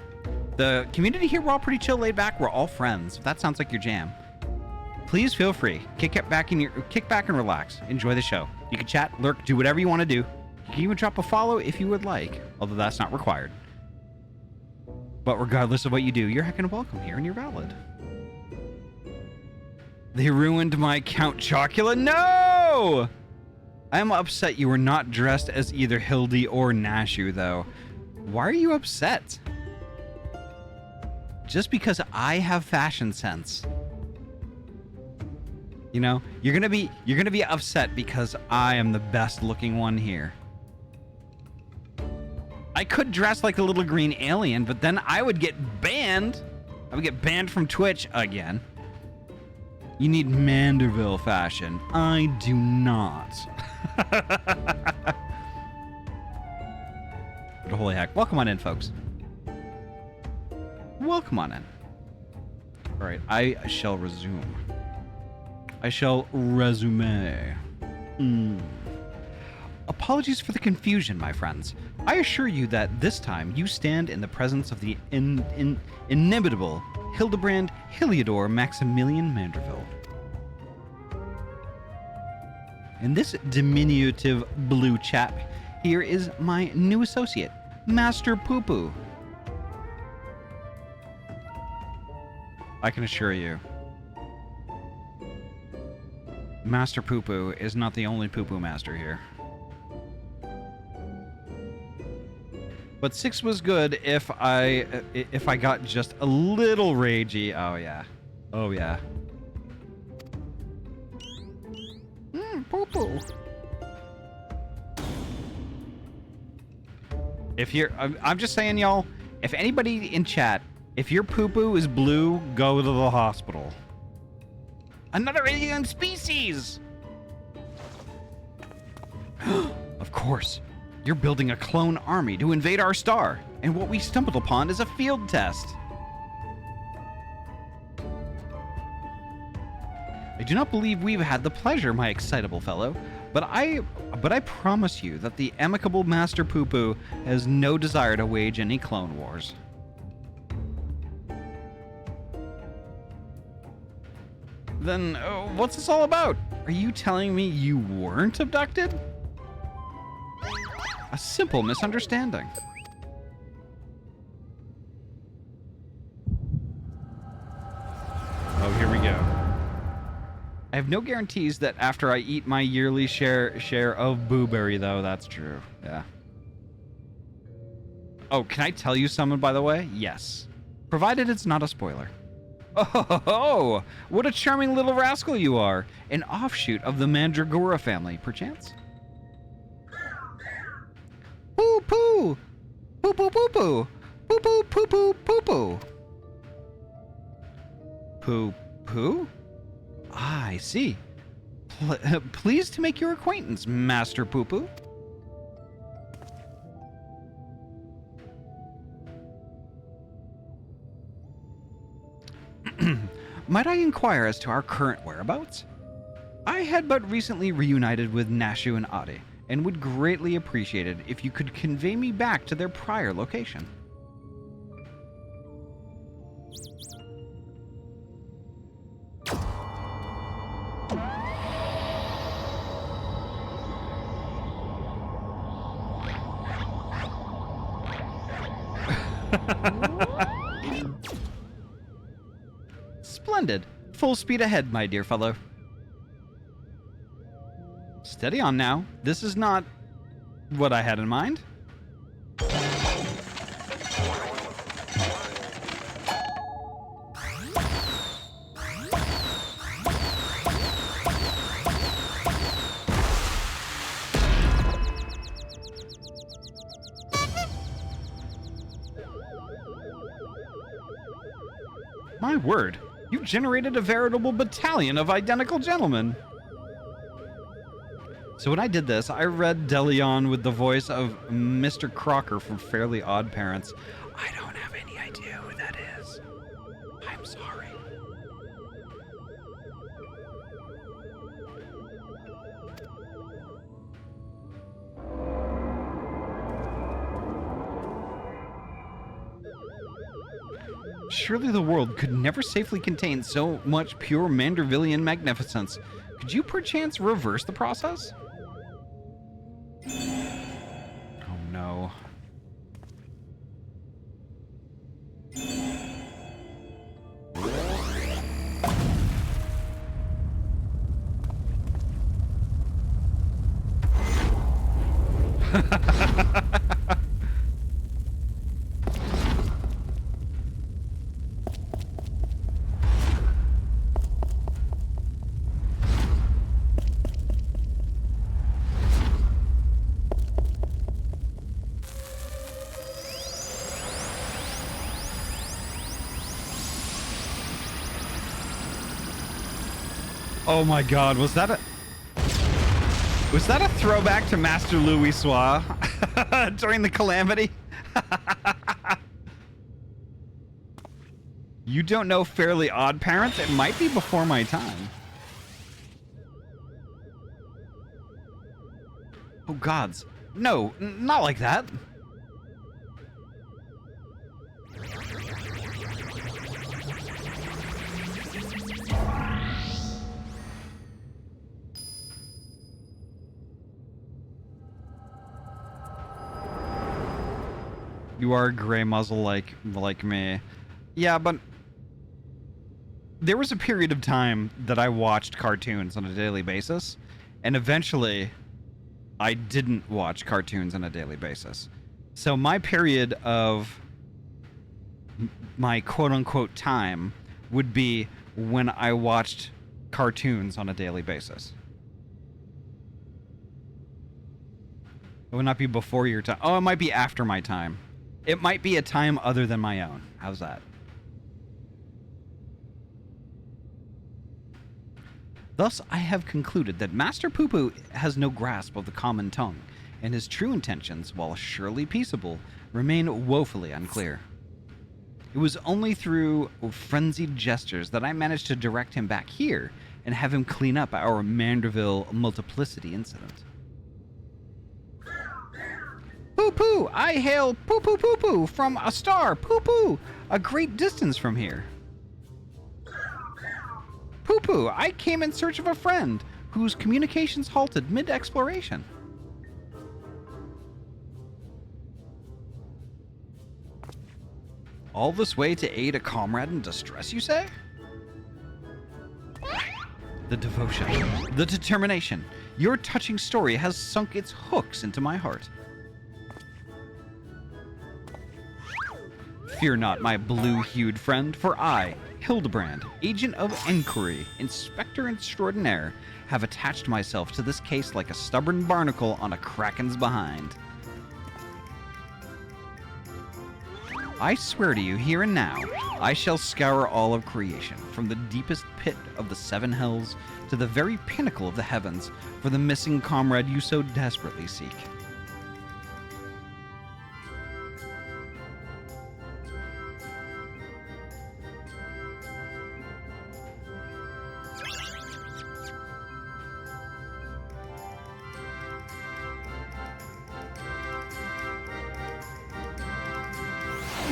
The community here, we're all pretty chill, laid back. We're all friends. If that sounds like your jam, please feel free. Kick back and relax. Enjoy the show. You can chat, lurk, do whatever you want to do. You can even drop a follow if you would like, although that's not required. But regardless of what you do, you're heckin' welcome here and you're valid. They ruined my Count Chocula. No! I am upset you were not dressed as either Hildy or Nashu, though. Why are you upset? Just because I have fashion sense. You know, you're gonna be upset because I am the best looking one here. I could dress like a little green alien, but then I would get banned. I would get banned from Twitch again. You need Manderville fashion. I do not. But holy heck. Welcome on in, folks. Welcome on in. All right, I shall resume. I shall resume. Apologies for the confusion, my friends. I assure you that this time you stand in the presence of the inimitable Hildebrand Heliodor Maximilian Manderville. And this diminutive blue chap here is my new associate, Master Poo Poo. I can assure you, Master Poo Poo is not the only Poo Poo Master here. But 6 was good if I got just a little ragey. Oh yeah. Oh yeah. Poo Poo. If you're, I'm just saying, y'all, if anybody in chat, if your poo poo is blue, go to the hospital. Another alien species! Of course. You're building a clone army to invade our star, and what we stumbled upon is a field test. I do not believe we've had the pleasure, my excitable fellow, but I promise you that the amicable Master Poo-Poo has no desire to wage any clone wars. Then, what's this all about? Are you telling me you weren't abducted? A simple misunderstanding. Oh, here we go. I have no guarantees that after I eat my yearly share of Booberry, though. That's true. Yeah. Oh, can I tell you something, by the way? Yes. Provided it's not a spoiler. Oh, what a charming little rascal you are. An offshoot of the Mandragora family, perchance? Poo-poo! Poo-poo-poo-poo! Poo-poo-poo-poo-poo-poo! Poo-poo? Ah, I see. Pleased to make your acquaintance, Master Poo-Poo. Might I inquire as to our current whereabouts? I had but recently reunited with Nashu and Ahty, and would greatly appreciate it if you could convey me back to their prior location. Splendid. Full speed ahead, my dear fellow. Steady on now. This is not what I had in mind. My word, you've generated a veritable battalion of identical gentlemen. So when I did this, I read Delion with the voice of Mr. Crocker from Fairly Odd Parents. I don't have any idea who that is. I'm sorry. Surely the world could never safely contain so much pure Mandervillian magnificence. Could you perchance reverse the process? Oh no. Oh my god, was that a throwback to Master Louis Soir during the Calamity? You don't know Fairly Odd Parents? It might be before my time. Oh gods. No, not like that. You are a gray muzzle like me. Yeah, but there was a period of time that I watched cartoons on a daily basis, and eventually I didn't watch cartoons on a daily basis. So my period of my quote-unquote time would be when I watched cartoons on a daily basis. It would not be before your time. Oh, it might be after my time. It might be a time other than my own. How's that? Thus, I have concluded that Master Poo-Poo has no grasp of the common tongue, and his true intentions, while surely peaceable, remain woefully unclear. It was only through frenzied gestures that I managed to direct him back here and have him clean up our Manderville multiplicity incident. Poo-poo! I hail poo-poo-poo-poo from a star, poo-poo, a great distance from here. Poo-poo, I came in search of a friend whose communications halted mid-exploration. All this way to aid a comrade in distress, you say? The devotion, the determination. Your touching story has sunk its hooks into my heart. Fear not, my blue-hued friend, for I, Hildebrand, agent of inquiry, inspector extraordinaire, have attached myself to this case like a stubborn barnacle on a kraken's behind. I swear to you, here and now, I shall scour all of creation, from the deepest pit of the seven hells to the very pinnacle of the heavens, for the missing comrade you so desperately seek.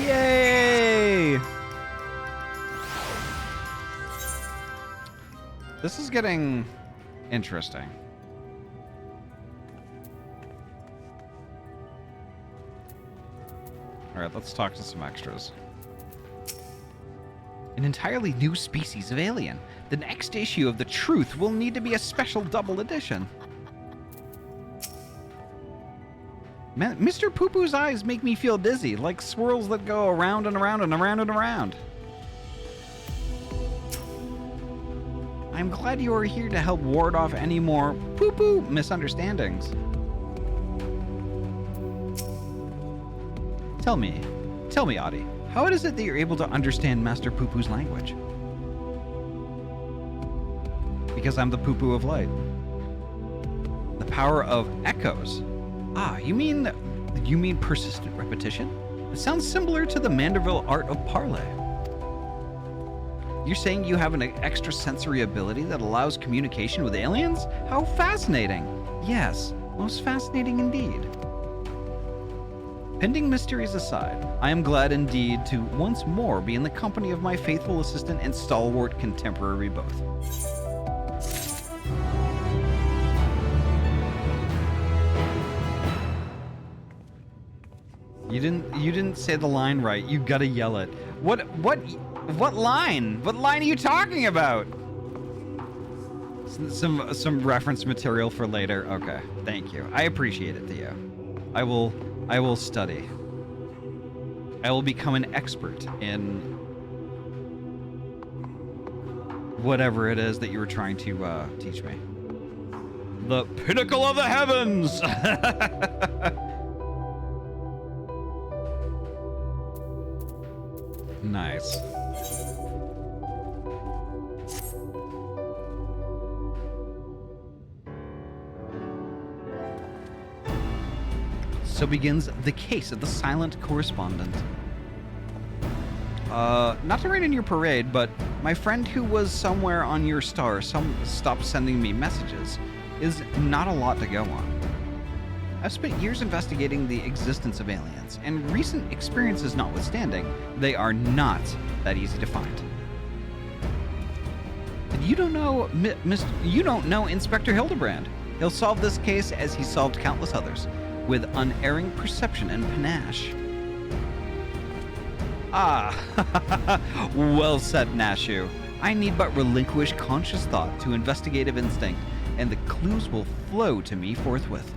Yay! This is getting interesting. Alright, let's talk to some extras. An entirely new species of alien. The next issue of The Truth will need to be a special double edition. Mr. Poo-Poo's eyes make me feel dizzy, like swirls that go around and around and around and around. I'm glad you are here to help ward off any more Poo-Poo misunderstandings. Tell me, Ahty, how is it that you're able to understand Master Poo-Poo's language? Because I'm the Poo-Poo of light. The power of echoes. Ah, you mean persistent repetition? It sounds similar to the Manderville art of parley. You're saying you have an extrasensory ability that allows communication with aliens? How fascinating! Yes, most fascinating indeed. Pending mysteries aside, I am glad indeed to once more be in the company of my faithful assistant and stalwart contemporary both. You didn't say the line right. You gotta yell it. What line? What line are you talking about? Some reference material for later. Okay, thank you. I appreciate it, Theo. I will study. I will become an expert in whatever it is that you were trying to teach me. The pinnacle of the heavens. Nice. So begins the case of the silent correspondent. Not to rain in your parade, but my friend who was somewhere on your star stopped sending me messages is not a lot to go on. I've spent years investigating the existence of aliens, and recent experiences notwithstanding, they are not that easy to find. You don't know Inspector Hildebrand. He'll solve this case as he solved countless others, with unerring perception and panache. Ah, well said, Nashu. I need but relinquish conscious thought to investigative instinct, and the clues will flow to me forthwith.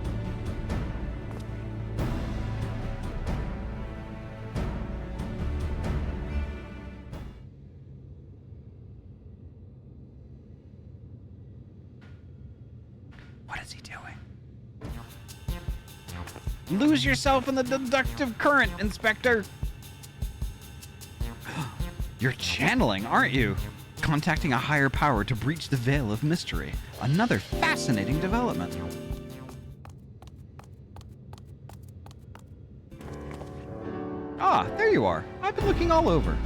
What is he doing? Lose yourself in the deductive current, Inspector. You're channeling, aren't you? Contacting a higher power to breach the veil of mystery. Another fascinating development. Ah, there you are. I've been looking all over.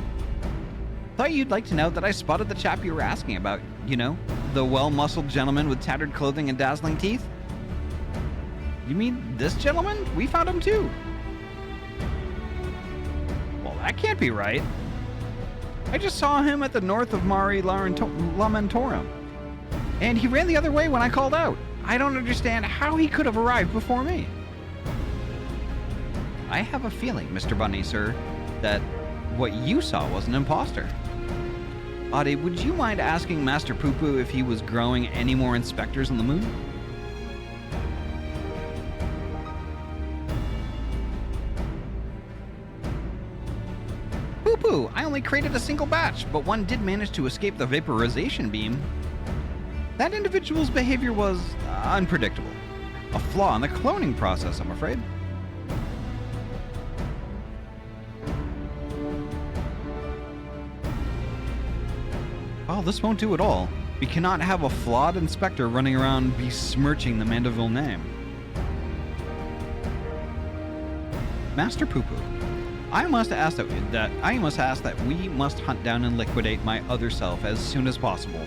Thought you'd like to know that I spotted the chap you were asking about. You know, the well-muscled gentleman with tattered clothing and dazzling teeth? You mean this gentleman? We found him too. Well, that can't be right. I just saw him at the north of Mare Lamentorum, and he ran the other way when I called out. I don't understand how he could have arrived before me. I have a feeling, Mr. Bunny, sir, that what you saw was an imposter. Ahty, would you mind asking Master Poo Poo if he was growing any more inspectors on the moon? Poo Poo, I only created a single batch, but one did manage to escape the vaporization beam. That individual's behavior was unpredictable. A flaw in the cloning process, I'm afraid. Well, this won't do at all. We cannot have a flawed inspector running around besmirching the Mandeville name. Master Poo Poo, I must ask that we must hunt down and liquidate my other self as soon as possible.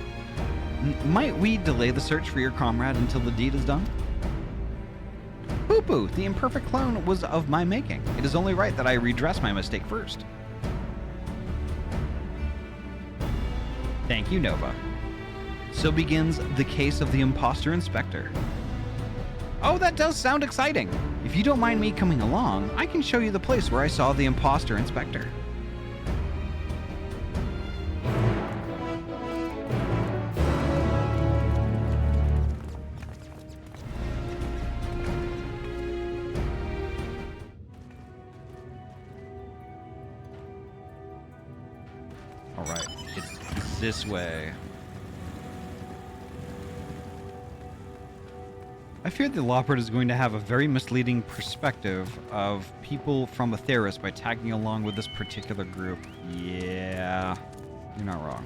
Might we delay the search for your comrade until the deed is done? Poo Poo, the imperfect clone was of my making. It is only right that I redress my mistake first. Thank you, Nova. So begins the case of the imposter inspector. Oh, that does sound exciting. If you don't mind me coming along, I can show you the place where I saw the imposter inspector. All right, it's this way. I fear the Loppert is going to have a very misleading perspective of people from Atheris by tagging along with this particular group. Yeah, you're not wrong.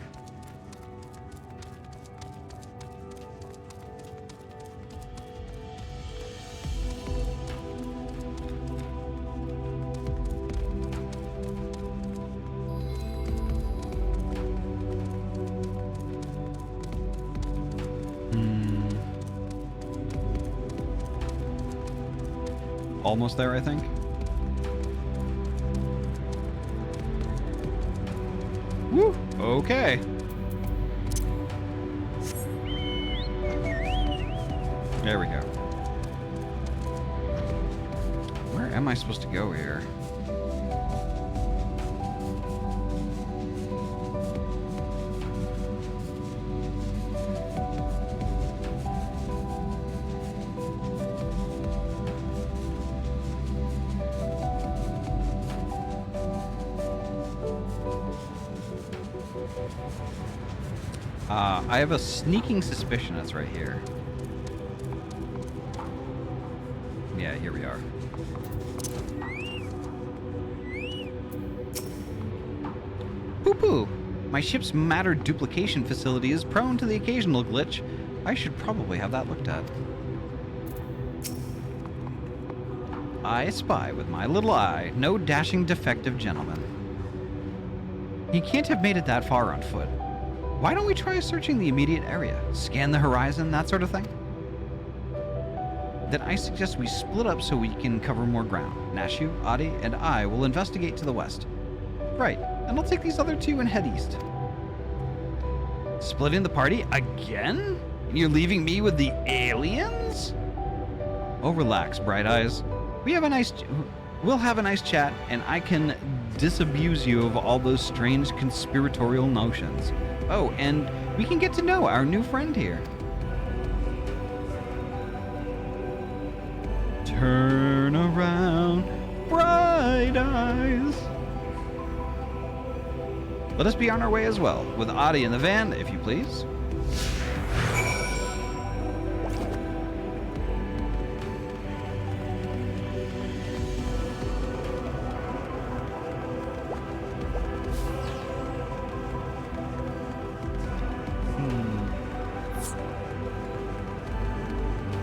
Almost there, I think. Woo! Okay. There we go. Where am I supposed to go here? I have a sneaking suspicion it's right here. Yeah, here we are. Poo Poo! My ship's matter duplication facility is prone to the occasional glitch. I should probably have that looked at. I spy with my little eye no dashing defective gentleman. He can't have made it that far on foot. Why don't we try searching the immediate area? Scan the horizon, that sort of thing? Then I suggest we split up so we can cover more ground. Nashu, Ahty, and I will investigate to the west. Right, and I'll take these other two and head east. Splitting the party again? And you're leaving me with the aliens? Oh, relax, Bright Eyes. We'll have a nice chat, and I can disabuse you of all those strange conspiratorial notions. Oh, and we can get to know our new friend here. Turn around, Bright Eyes. Let us be on our way as well, with Ahty in the van, if you please.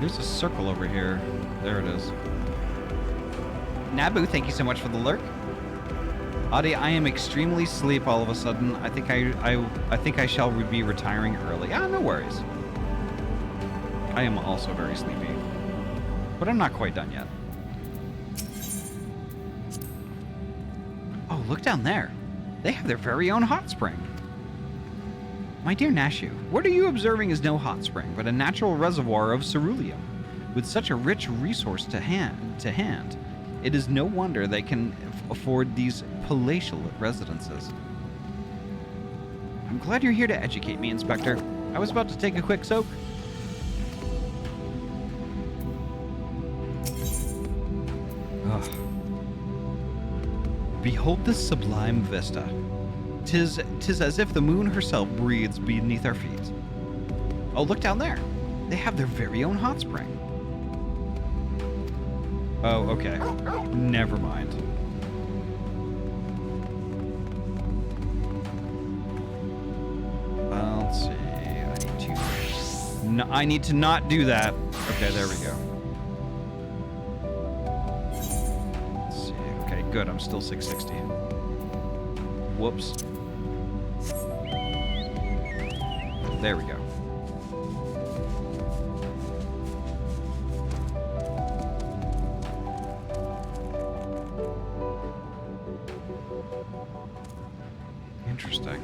There's a circle over here. There it is. Nabu, thank you so much for the lurk. Ahty, I am extremely sleep all of a sudden. I think I shall be retiring early. Ah, no worries. I am also very sleepy. But I'm not quite done yet. Oh, look down there. They have their very own hot spring. My dear Nashu, what are you observing is no hot spring, but a natural reservoir of ceruleum. With such a rich resource to hand, it is no wonder they can afford these palatial residences. I'm glad you're here to educate me, Inspector. I was about to take a quick soak. Ugh. Behold this sublime vista. 'Tis as if the moon herself breathes beneath our feet. Oh, look down there. They have their very own hot spring. Oh, okay. Never mind. Let's see. I need to not do that. Okay, there we go. Let's see. Okay, good. I'm still 660. Whoops. There we go. Interesting.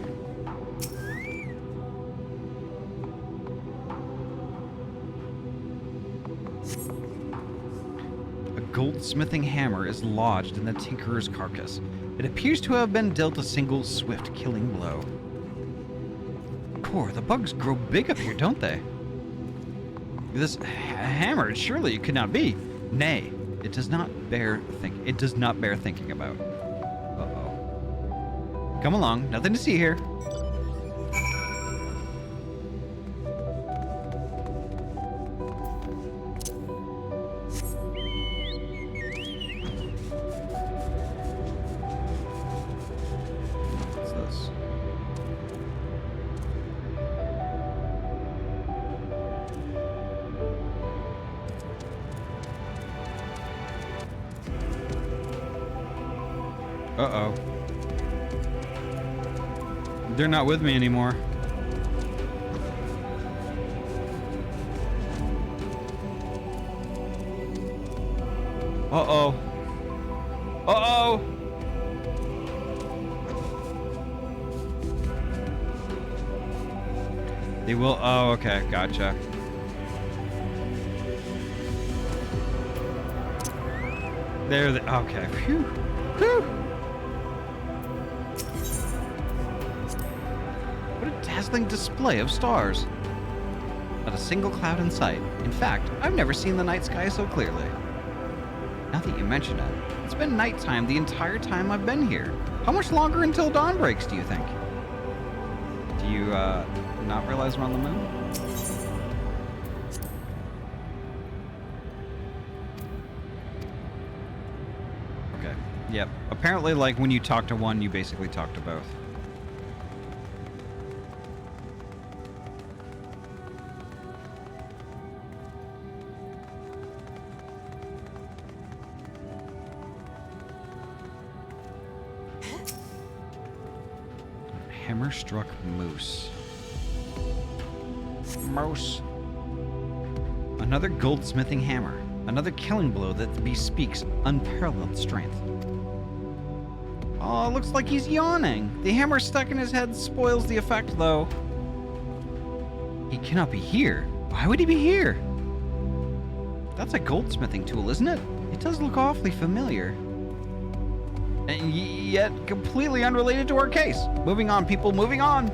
A goldsmithing hammer is lodged in the tinkerer's carcass. It appears to have been dealt a single swift killing blow. Poor, the bugs grow big up here, don't they? This hammer, surely it could not be. Nay, it does not bear thinking about. Uh-oh. Come along, nothing to see here. What's this? Uh-oh. They're not with me anymore. Uh-oh. Uh-oh! They will... Oh, okay. Gotcha. There they... Okay. Phew. Whew. What a dazzling display of stars. Not a single cloud in sight. In fact, I've never seen the night sky so clearly. Now that you mention it, it's been nighttime the entire time I've been here. How much longer until dawn breaks, do you think? Do you, not realize we're on the moon? Okay. Yep. Apparently, like, when you talk to one, you basically talk to both. Hammer-struck moose. Moose. Another goldsmithing hammer. Another killing blow that bespeaks unparalleled strength. Oh, looks like he's yawning. The hammer stuck in his head spoils the effect, though. He cannot be here. Why would he be here? That's a goldsmithing tool, isn't it? It does look awfully familiar. And yet completely unrelated to our case. Moving on, people, moving on.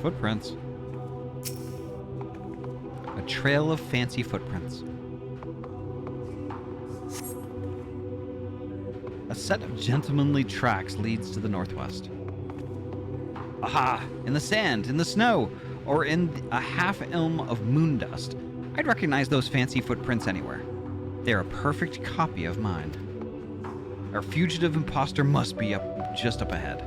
Footprints. A trail of fancy footprints. A set of gentlemanly tracks leads to the northwest. Aha! In the sand, in the snow, or in a half-ilm of moon dust. I'd recognize those fancy footprints anywhere. They're a perfect copy of mine. Our fugitive imposter must be just up ahead.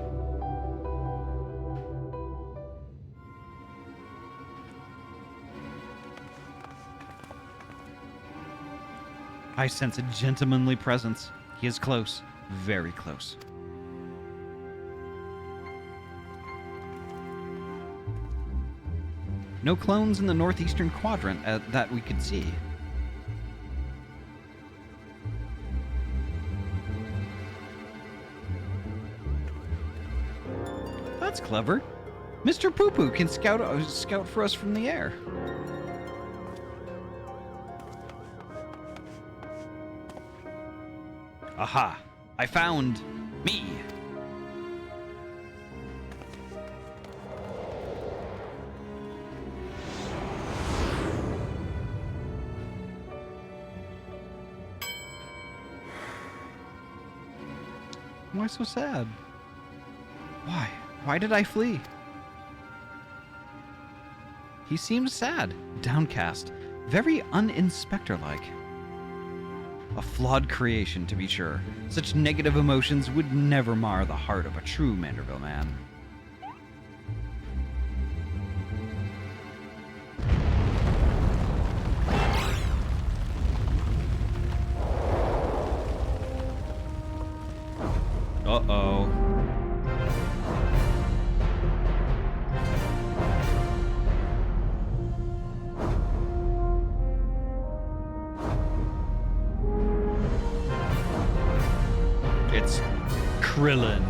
I sense a gentlemanly presence. He is close, very close. No clones in the northeastern quadrant that we could see. That's clever. Mr. Poo-Poo can scout for us from the air. Aha! I found me! Why so sad? Why? Why did I flee? He seemed sad, downcast, very un-inspector-like. A flawed creation, to be sure. Such negative emotions would never mar the heart of a true Manderville man. Uh-oh. It's Krillin.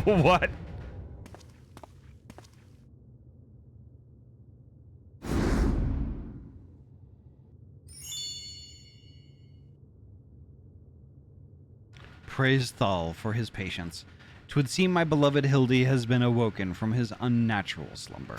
What? Praise Thal for his patience. 'Twould seem my beloved Hildy has been awoken from his unnatural slumber.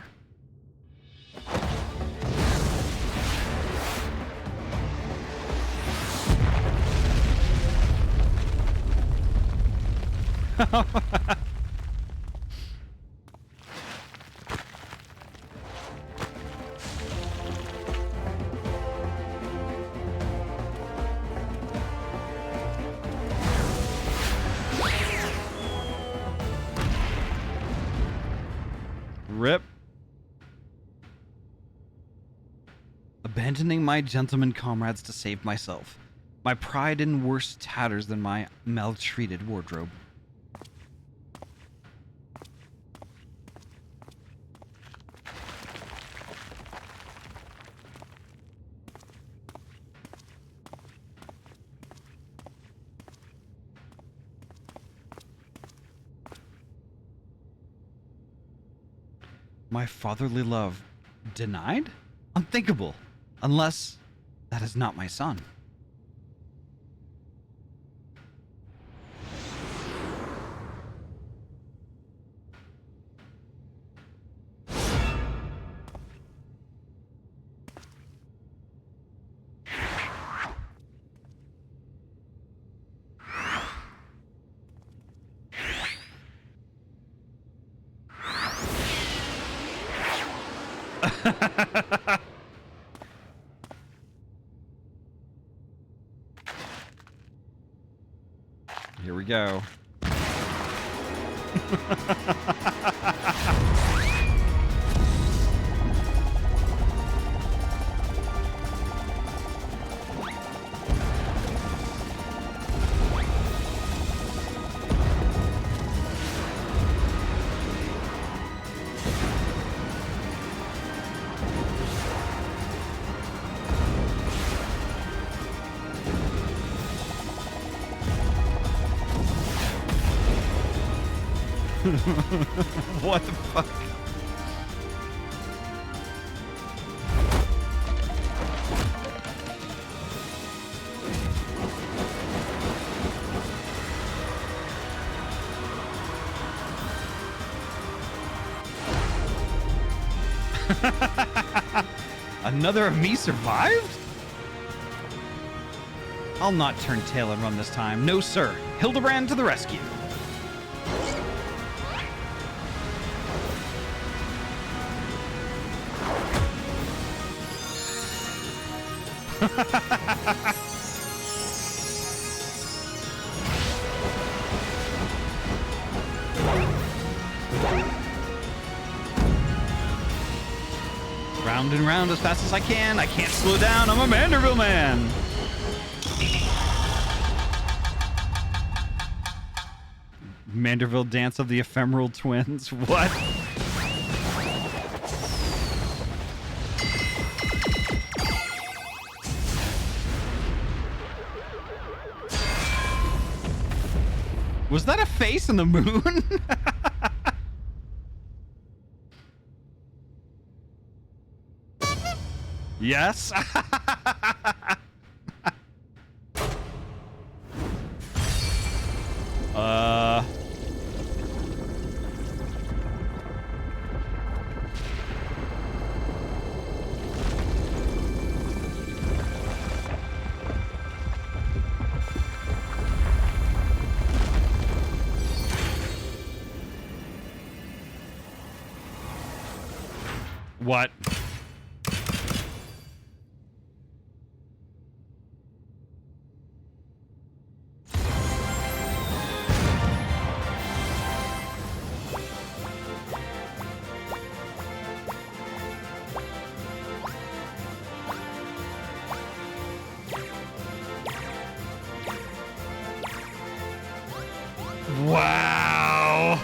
Rip. Abandoning my gentleman comrades to save myself. My pride in worse tatters than my maltreated wardrobe. My fatherly love denied? Unthinkable, unless that is not my son. Here we go. What the fuck? Another of me survived? I'll not turn tail and run this time. No, sir. Hildebrand to the rescue. Round and round as fast as I can. I can't slow down. I'm a Manderville man. Manderville Dance of the Ephemeral Twins. What? Was that a face in the moon? Yes. What? Wow.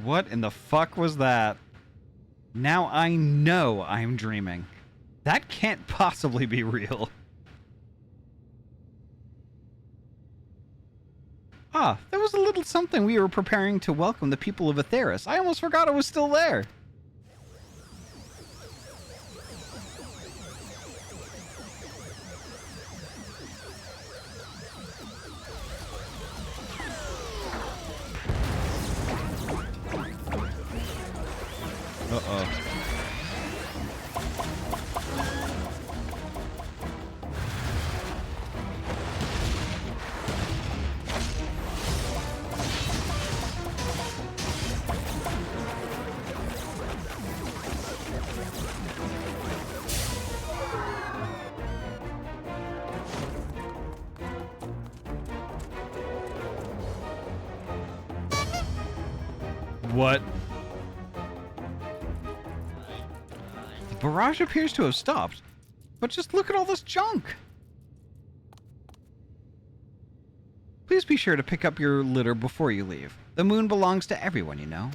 What in the fuck was that? Now I know I'm dreaming. That can't possibly be real. Ah, there was a little something we were preparing to welcome the people of Atheris. I almost forgot it was still there. Uh-oh. What? The barrage appears to have stopped, but just look at all this junk. Please be sure to pick up your litter before you leave. The moon belongs to everyone, you know.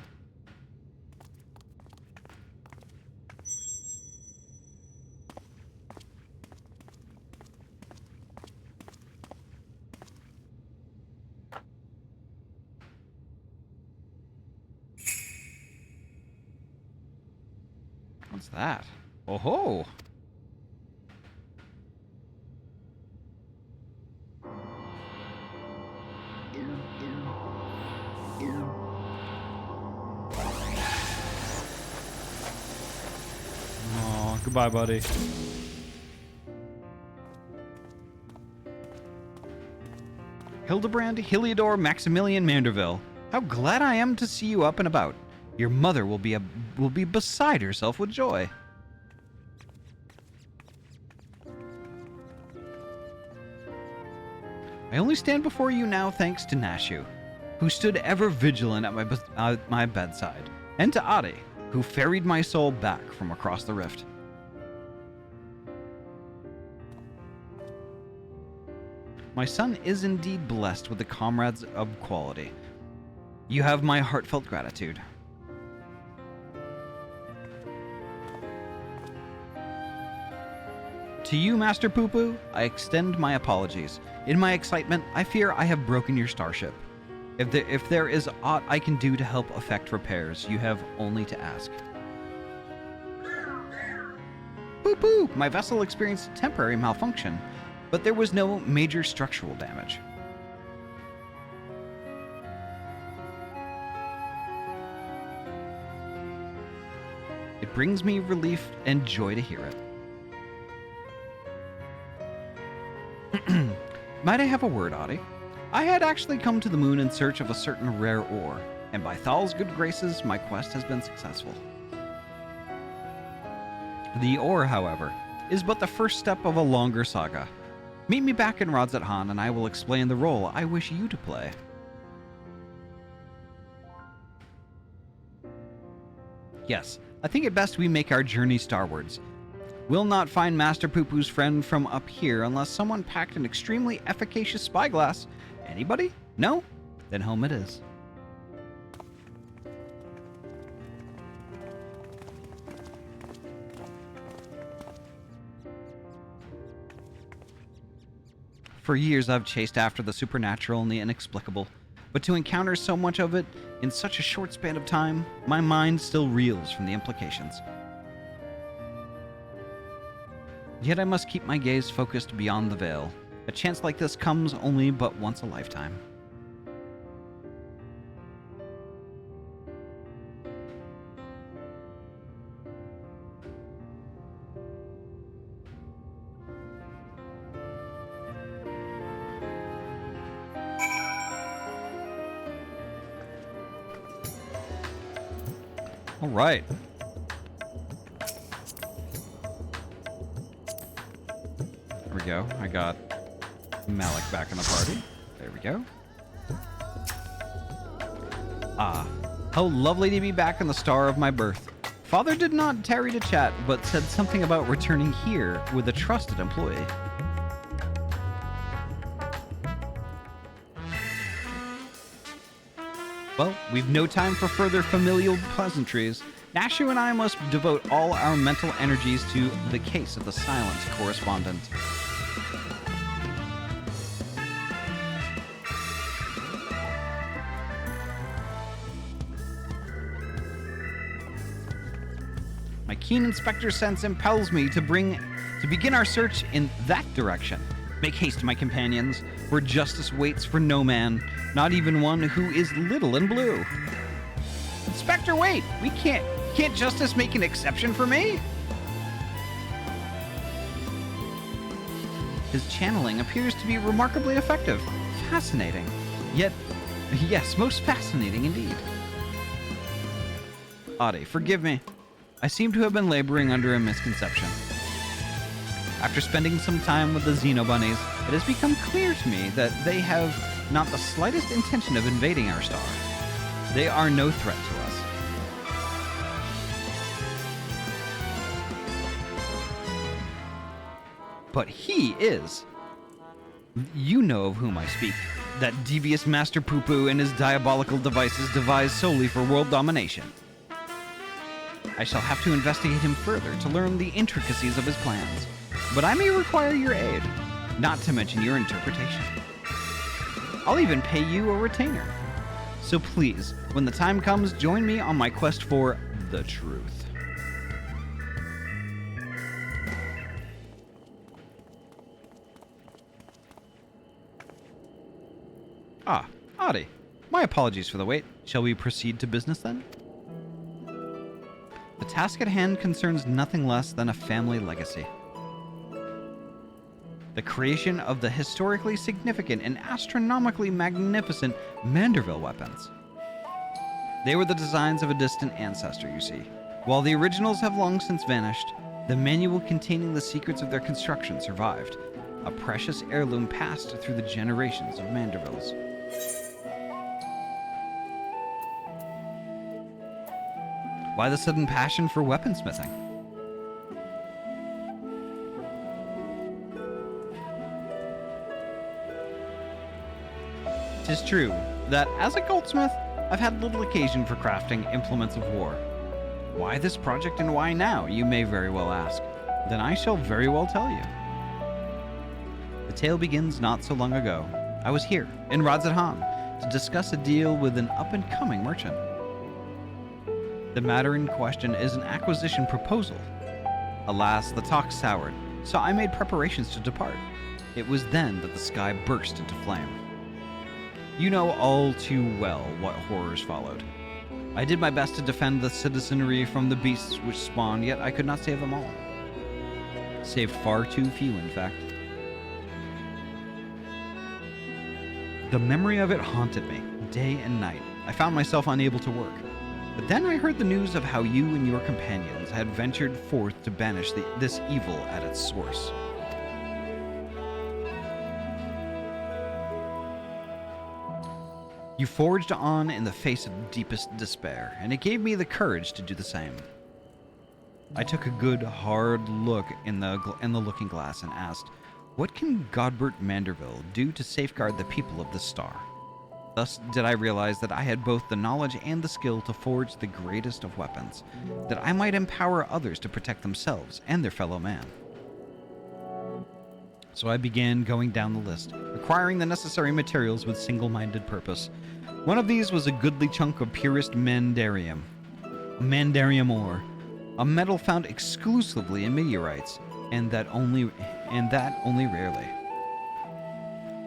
What's that? Oh ho! Oh, goodbye, buddy. Hildebrand, Heliodor, Maximilian Manderville. How glad I am to see you up and about. Your mother will be beside herself with joy. I only stand before you now thanks to Nashu, who stood ever vigilant at my bedside, and to Ahty, who ferried my soul back from across the rift. My son is indeed blessed with the comrades of quality. You have my heartfelt gratitude. To you, Master Poo-Poo, I extend my apologies. In my excitement, I fear I have broken your starship. If there is aught I can do to help effect repairs, you have only to ask. Poo-Poo! Poo! My vessel experienced temporary malfunction, but there was no major structural damage. It brings me relief and joy to hear it. Might I have a word, Ahty? I had actually come to the moon in search of a certain rare ore, and by Thal's good graces, my quest has been successful. The ore, however, is but the first step of a longer saga. Meet me back in Rodzat and I will explain the role I wish you to play. Yes, I think it best we make our journey starwards. We'll not find Master Poo-Poo's friend from up here unless someone packed an extremely efficacious spyglass. Anybody? No? Then home it is. For years I've chased after the supernatural and the inexplicable, but to encounter so much of it in such a short span of time, my mind still reels from the implications. Yet I must keep my gaze focused beyond the veil. A chance like this comes only but once a lifetime. All right. There we go. I got Malik back in the party. There we go. Ah, how lovely to be back in the star of my birth. Father did not tarry to chat, but said something about returning here with a trusted employee. Well, we've no time for further familial pleasantries. Nashu and I must devote all our mental energies to the case of the silent correspondent. My keen inspector sense impels me to begin our search in that direction. Make haste, my companions, where justice waits for no man, not even one who is little and blue. Inspector, wait! Can't justice make an exception for me? His channeling appears to be remarkably effective. Fascinating. Yet, yes, most fascinating indeed. Ahty, forgive me. I seem to have been laboring under a misconception. After spending some time with the Xenobunnies, it has become clear to me that they have not the slightest intention of invading our star. They are no threat to us. But he is. You know of whom I speak. That devious Master Poo-Poo and his diabolical devices devised solely for world domination. I shall have to investigate him further to learn the intricacies of his plans. But I may require your aid, not to mention your interpretation. I'll even pay you a retainer. So please, when the time comes, join me on my quest for the truth. Ah, Ahty. My apologies for the wait. Shall we proceed to business then? The task at hand concerns nothing less than a family legacy. The creation of the historically significant and astronomically magnificent Manderville weapons. They were the designs of a distant ancestor, you see. While the originals have long since vanished, the manual containing the secrets of their construction survived, a precious heirloom passed through the generations of Mandervilles. Why the sudden passion for weaponsmithing? 'Tis true that, as a goldsmith, I've had little occasion for crafting implements of war. Why this project and why now, you may very well ask. Then I shall very well tell you. The tale begins not so long ago. I was here, in Rodzat to discuss a deal with an up-and-coming merchant. The matter in question is an acquisition proposal Alas, the talk soured, so I made preparations to depart. It was then that the sky burst into flame. You know all too well what horrors followed. I did my best to defend the citizenry from the beasts which spawned, yet I could not save them all. Saved far too few, in fact. The memory of it haunted me, day and night. I found myself unable to work. But then I heard the news of how you and your companions had ventured forth to banish this evil at its source. You forged on in the face of deepest despair, and it gave me the courage to do the same. I took a good, hard look in the looking glass and asked, what can Godbert Manderville do to safeguard the people of this star? Thus did I realize that I had both the knowledge and the skill to forge the greatest of weapons, that I might empower others to protect themselves and their fellow man. So I began going down the list, acquiring the necessary materials with single-minded purpose. One of these was a goodly chunk of purest mandarium ore, a metal found exclusively in meteorites, and that only rarely.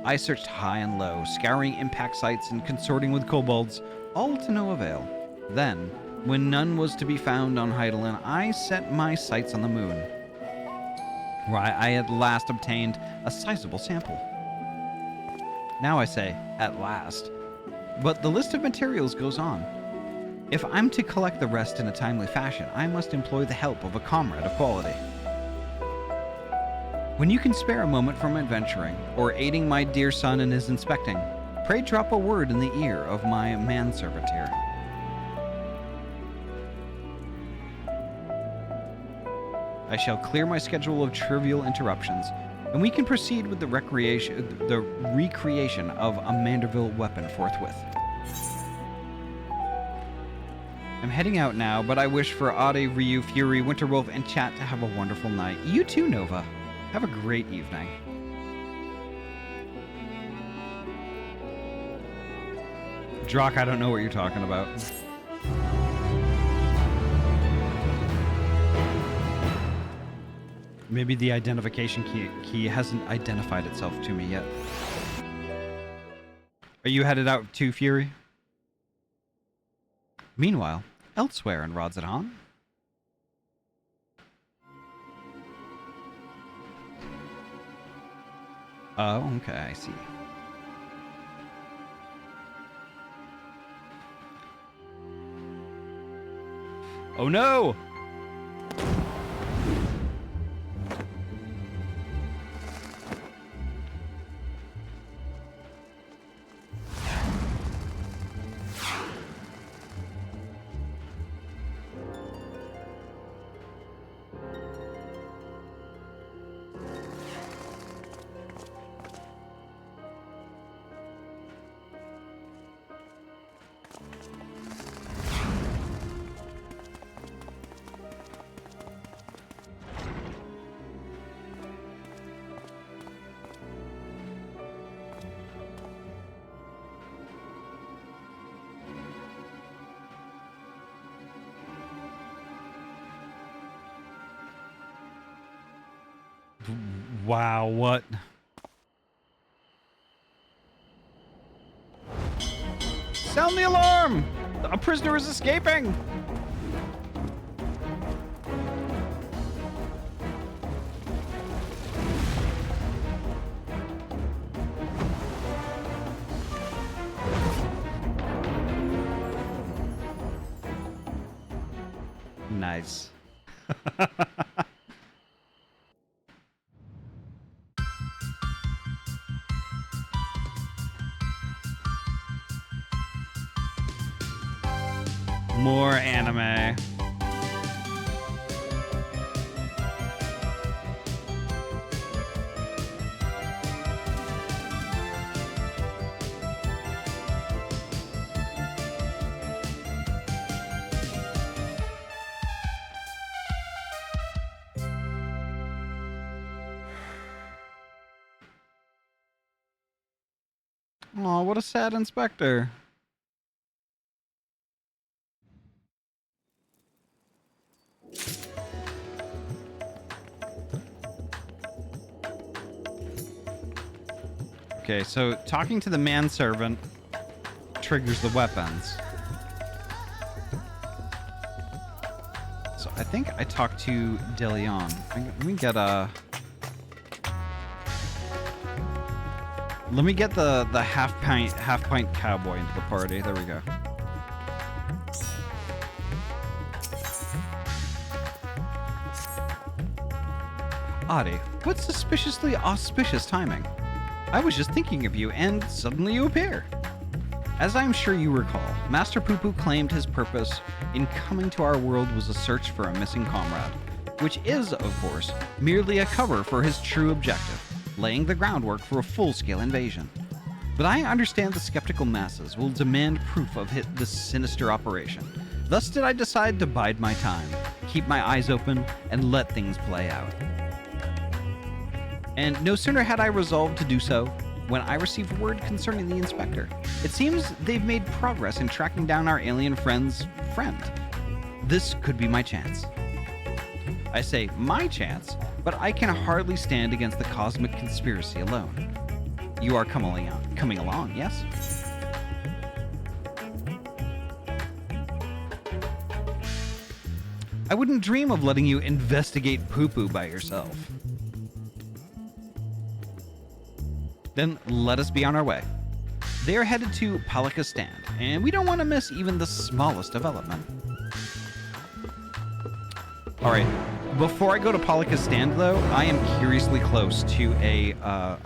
I searched high and low, scouring impact sites and consorting with kobolds, all to no avail. Then, when none was to be found on Heidelin, I set my sights on the moon, where I at last obtained a sizable sample. Now I say, at last. But the list of materials goes on. If I'm to collect the rest in a timely fashion, I must employ the help of a comrade of quality. When you can spare a moment from adventuring, or aiding my dear son in his inspecting, pray drop a word in the ear of my manservant here. I shall clear my schedule of trivial interruptions, and we can proceed with the recreation of a Manderville weapon forthwith. I'm heading out now, but I wish for Ahty, Ryu, Fury, Winterwolf, and chat to have a wonderful night. You too, Nova. Have a great evening. Drock, I don't know what you're talking about. Maybe the identification key hasn't identified itself to me yet. Are you headed out to Fury? Meanwhile, elsewhere in Rods at Hong. Oh, okay, I see. Oh no! Wow, what? Sound the alarm! A prisoner is escaping! Nice. More anime. Aw, what a sad inspector. Okay, so talking to the manservant triggers the weapons. So I think I talked to DeLeon. Let me get a... Let me get the half pint cowboy into the party. There we go. Ahty, what suspiciously auspicious timing. I was just thinking of you, and suddenly you appear. As I'm sure you recall, Master Poo-Poo claimed his purpose in coming to our world was a search for a missing comrade, which is, of course, merely a cover for his true objective, laying the groundwork for a full-scale invasion. But I understand the skeptical masses will demand proof of this sinister operation. Thus did I decide to bide my time, keep my eyes open, and let things play out. And no sooner had I resolved to do so, when I received word concerning the inspector. It seems they've made progress in tracking down our alien friend's friend. This could be my chance. I say my chance, but I can hardly stand against the cosmic conspiracy alone. You are coming along, yes? I wouldn't dream of letting you investigate Poo-Poo by yourself. Then let us be on our way. They are headed to Palika Stand, and we don't want to miss even the smallest development. Alright, before I go to Palika Stand, though, I am curiously close to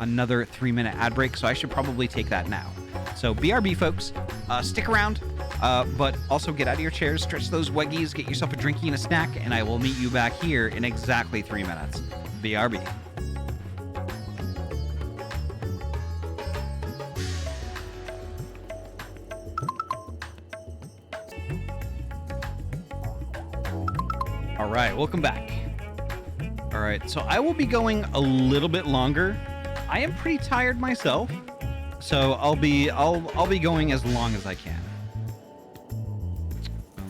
another 3-minute ad break, so I should probably take that now. So BRB, folks, stick around, but also get out of your chairs, stretch those weggies, get yourself a drinky and a snack, and I will meet you back here in exactly 3 minutes. BRB. All right, welcome back. All right, so I will be going a little bit longer. I am pretty tired myself, so I'll be going as long as I can.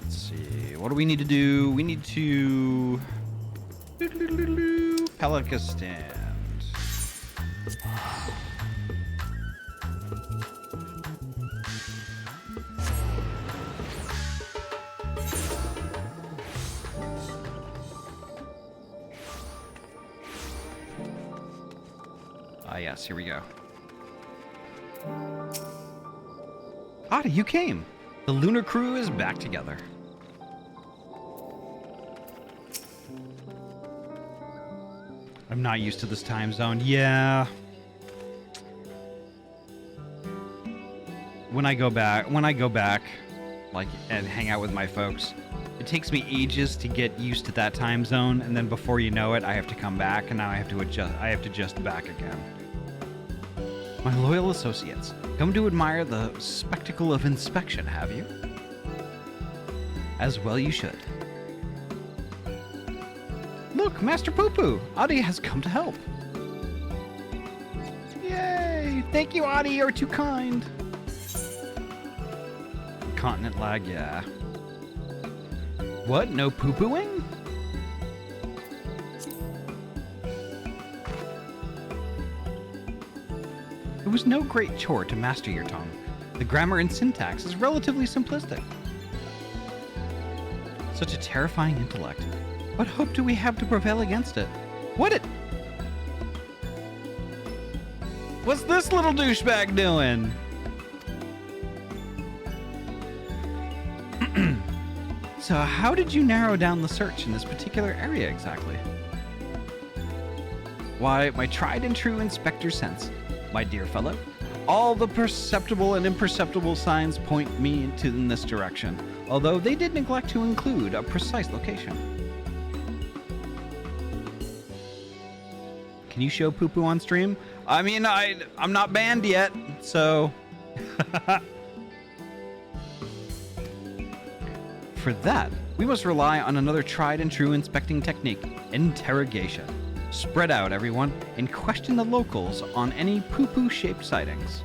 Let's see, what do we need to do? We need to Palika Stand. Yes, here we go. Ahty, you came. The lunar crew is back together. I'm not used to this time zone. Yeah. When I go back, like, and hang out with my folks, it takes me ages to get used to that time zone, and then before you know it, I have to come back, and now I have to adjust back again. My loyal associates, come to admire the spectacle of inspection, have you? As well you should. Look, Master Poo-Poo! Ahty has come to help. Yay! Thank you, Ahty, you're too kind. Continent lag, yeah. What, no poo-pooing? It was no great chore to master your tongue. The grammar and syntax is relatively simplistic. Such a terrifying intellect. What hope do we have to prevail against it? What's this little douchebag doing? So how did you narrow down the search in this particular area exactly? Why, my tried and true inspector sense. My dear fellow, all the perceptible and imperceptible signs point me in this direction, although they did neglect to include a precise location. Can you show Poo-Poo on stream? I mean, I'm not banned yet, so... For that, we must rely on another tried and true inspecting technique, interrogation. Spread out, everyone, and question the locals on any Poo-Poo shaped sightings.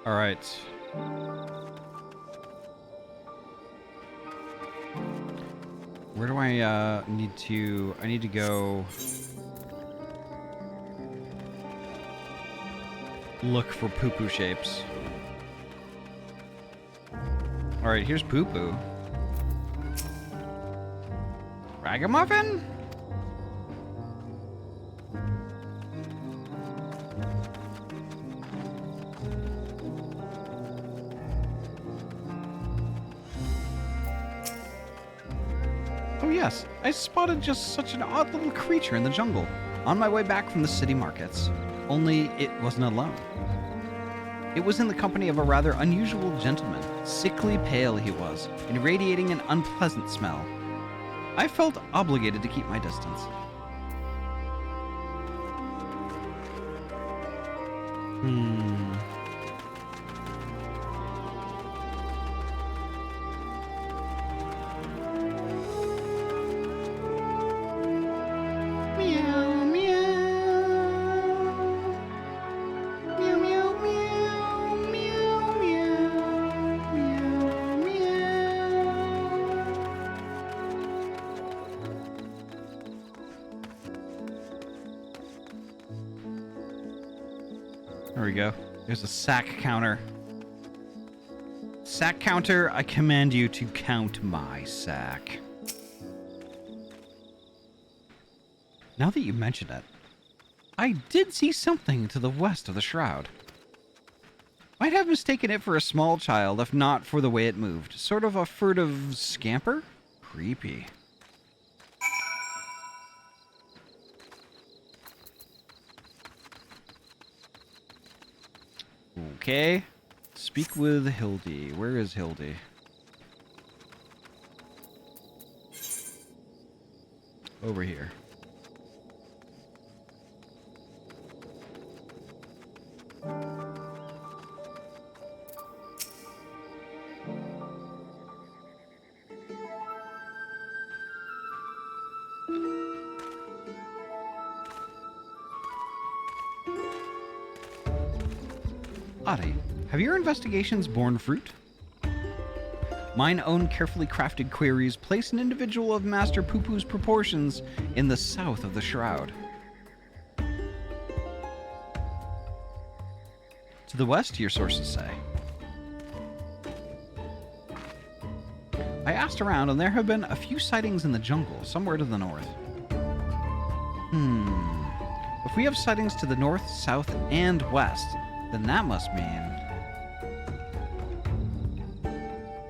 All right. Where do I need to... I need to go... look for poo-poo shapes. All right, here's poo-poo. Ragamuffin? Oh yes, I spotted just such an odd little creature in the jungle on my way back from the city markets. Only it wasn't alone. It was in the company of a rather unusual gentleman. Sickly pale he was, and radiating an unpleasant smell. I felt obligated to keep my distance. Meow, meow. Meow, meow, meow. Meow, meow. Meow, meow. There we go. There's a sack counter. Sack counter, I command you to count my sack. Now that you mention it, I did see something to the west of the shroud. Might have mistaken it for a small child, if not for the way it moved. Sort of a furtive scamper? Creepy. Okay. Speak with Hildy. Where is Hildy? Over here. Ahty, have your investigations borne fruit? Mine own carefully crafted queries place an individual of Master Poo-Poo's proportions in the south of the shroud. To the west, your sources say. I asked around, and there have been a few sightings in the jungle, somewhere to the north. If we have sightings to the north, south, and west, then that must mean...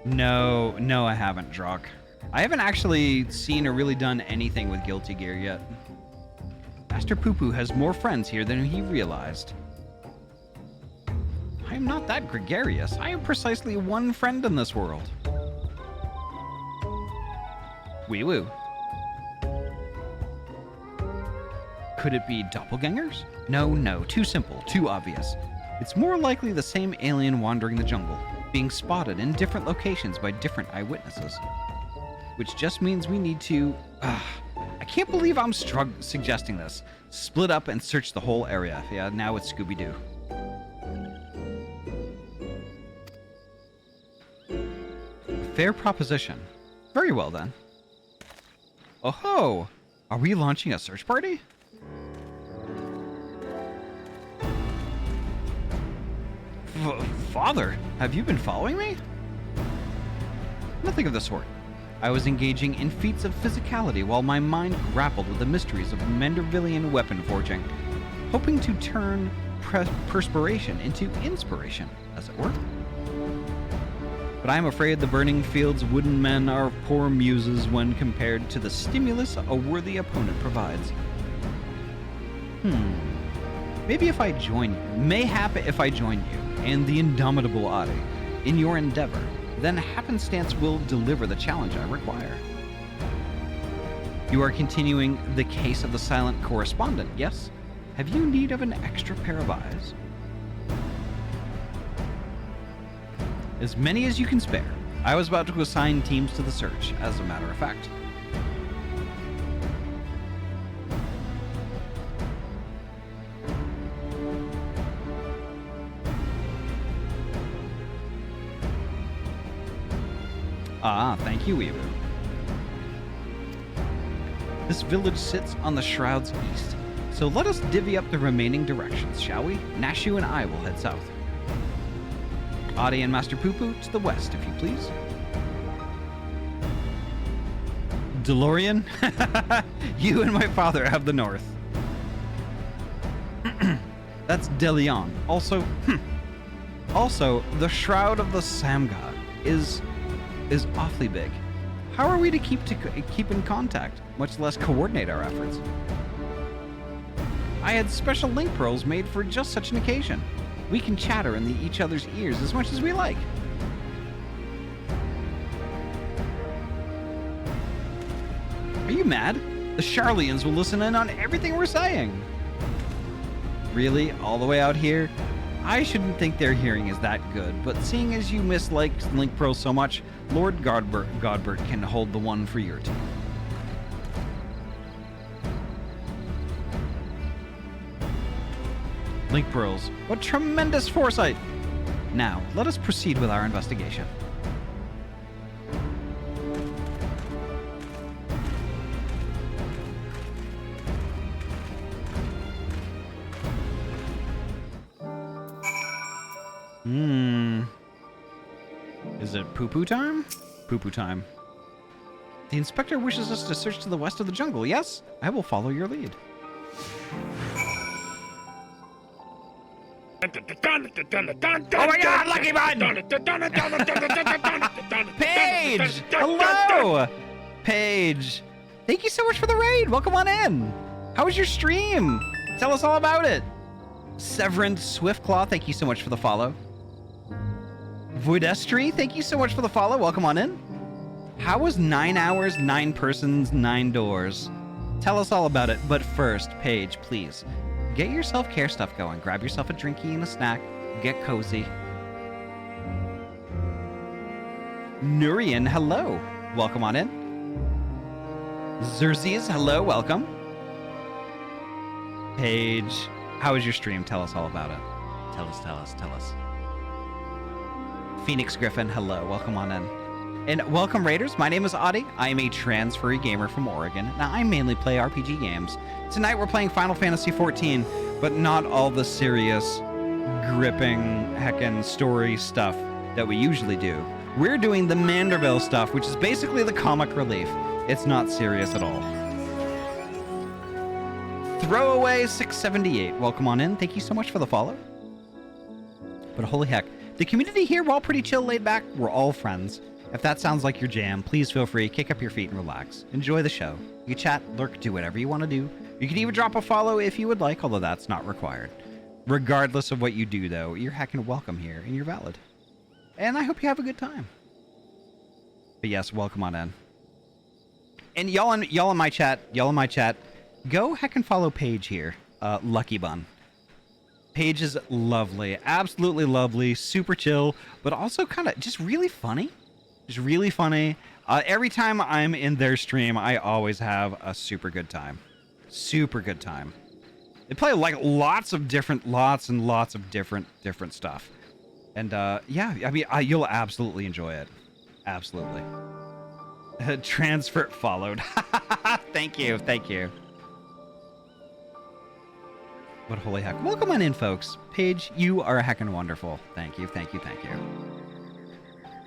No, I haven't, Drock. I haven't actually seen or really done anything with Guilty Gear yet. Master Poo-Poo has more friends here than he realized. I am not that gregarious. I have precisely one friend in this world. Wee-woo. Could it be doppelgangers? No, too simple, too obvious. It's more likely the same alien wandering the jungle, being spotted in different locations by different eyewitnesses. Which just means we need to... I can't believe I'm suggesting this. Split up and search the whole area. Yeah, now it's Scooby-Doo. Fair proposition. Very well then. Oh ho! Are we launching a search party? Father, have you been following me? Nothing of the sort. I was engaging in feats of physicality while my mind grappled with the mysteries of Mandervillian weapon forging, hoping to turn perspiration into inspiration, as it were. But I am afraid the Burning Fields wooden men are poor muses when compared to the stimulus a worthy opponent provides. Maybe if I join you, mayhap if I join you, and the indomitable Ahty, in your endeavor, then happenstance will deliver the challenge I require. You are continuing the case of the silent correspondent, yes? Have you need of an extra pair of eyes? As many as you can spare. I was about to assign teams to the search, as a matter of fact. Ah, thank you, Weebu. This village sits on the Shroud's east, so let us divvy up the remaining directions, shall we? Nashu and I will head south. Ahty and Master Poopoo to the west, if you please. DeLorean? You and my father have the north. That's Delion. Also, the Shroud of the Samgod is awfully big. How are we to keep in contact, much less coordinate our efforts? I had special link pearls made for just such an occasion. We can chatter in each other's ears as much as we like. Are you mad? The Charlians will listen in on everything we're saying. Really? All the way out here? I shouldn't think their hearing is that good, but seeing as you mislike link pearls so much, Lord Godbert can hold the one for your team. Link pearls. What tremendous foresight! Now, let us proceed with our investigation. Is it poo-poo time? Poo-poo time. The inspector wishes us to search to the west of the jungle. Yes, I will follow your lead. Oh my god, Lucky Button! Paige! Hello! Paige! Thank you so much for the raid! Welcome on in! How was your stream? Tell us all about it! Severin Swiftclaw, thank you so much for the follow. Voidestry, thank you so much for the follow. Welcome on in. How was 9 hours, 9 persons, 9 doors? Tell us all about it, but first, Paige, please, get your self-care stuff going. Grab yourself a drinky and a snack. Get cozy. Nurian, hello. Welcome on in. Xerxes, hello, welcome. Paige, how was your stream? Tell us all about it. Tell us. Phoenix Griffin, hello, welcome on in. And welcome, Raiders. My name is Ahty. I am a trans-furry gamer from Oregon. Now, I mainly play RPG games. Tonight, we're playing Final Fantasy XIV, but not all the serious, gripping, heckin' story stuff that we usually do. We're doing the Manderville stuff, which is basically the comic relief. It's not serious at all. Throwaway 678, welcome on in. Thank you so much for the follow. But holy heck, the community here, we're all pretty chill, laid back. We're all friends. If that sounds like your jam, please feel free, kick up your feet and relax. Enjoy the show. You can chat, lurk, do whatever you want to do. You can even drop a follow if you would like, although that's not required. Regardless of what you do, though, you're heckin' welcome here, and you're valid. And I hope you have a good time. But yes, welcome on in. And y'all in my chat, go heck and follow Paige here, Lucky Bun. Paige is lovely, absolutely lovely, super chill, but also kind of just really funny. Just really funny. Every time I'm in their stream, I always have a super good time. Super good time. They play like lots and lots of different stuff. And yeah, I mean, you'll absolutely enjoy it. Absolutely. Transfer followed. Thank you. But holy heck. Welcome on in, folks. Paige, you are heckin' wonderful. Thank you.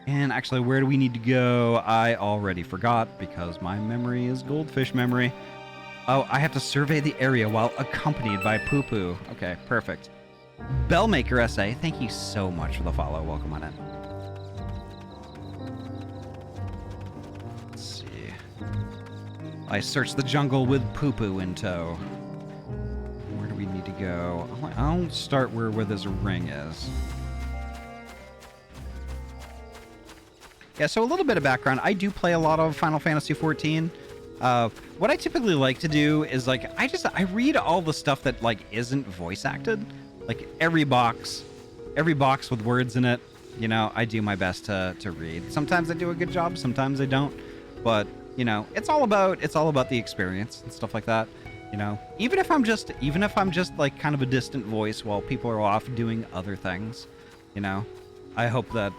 And actually, where do we need to go? I already forgot because my memory is goldfish memory. Oh, I have to survey the area while accompanied by Poo-Poo. Okay, perfect. Bellmaker SA, thank you so much for the follow. Welcome on in. Let's see. I searched the jungle with Poo-Poo in tow. Where do we need to go? I'll start where this ring is. Yeah, so a little bit of background. I do play a lot of Final Fantasy XIV. What I typically like to do is like I read all the stuff that like isn't voice acted, like every box with words in it. You know, I do my best to read. Sometimes I do a good job, sometimes I don't. But you know, it's all about the experience and stuff like that. You know, even if I'm just like kind of a distant voice while people are off doing other things. You know, I hope that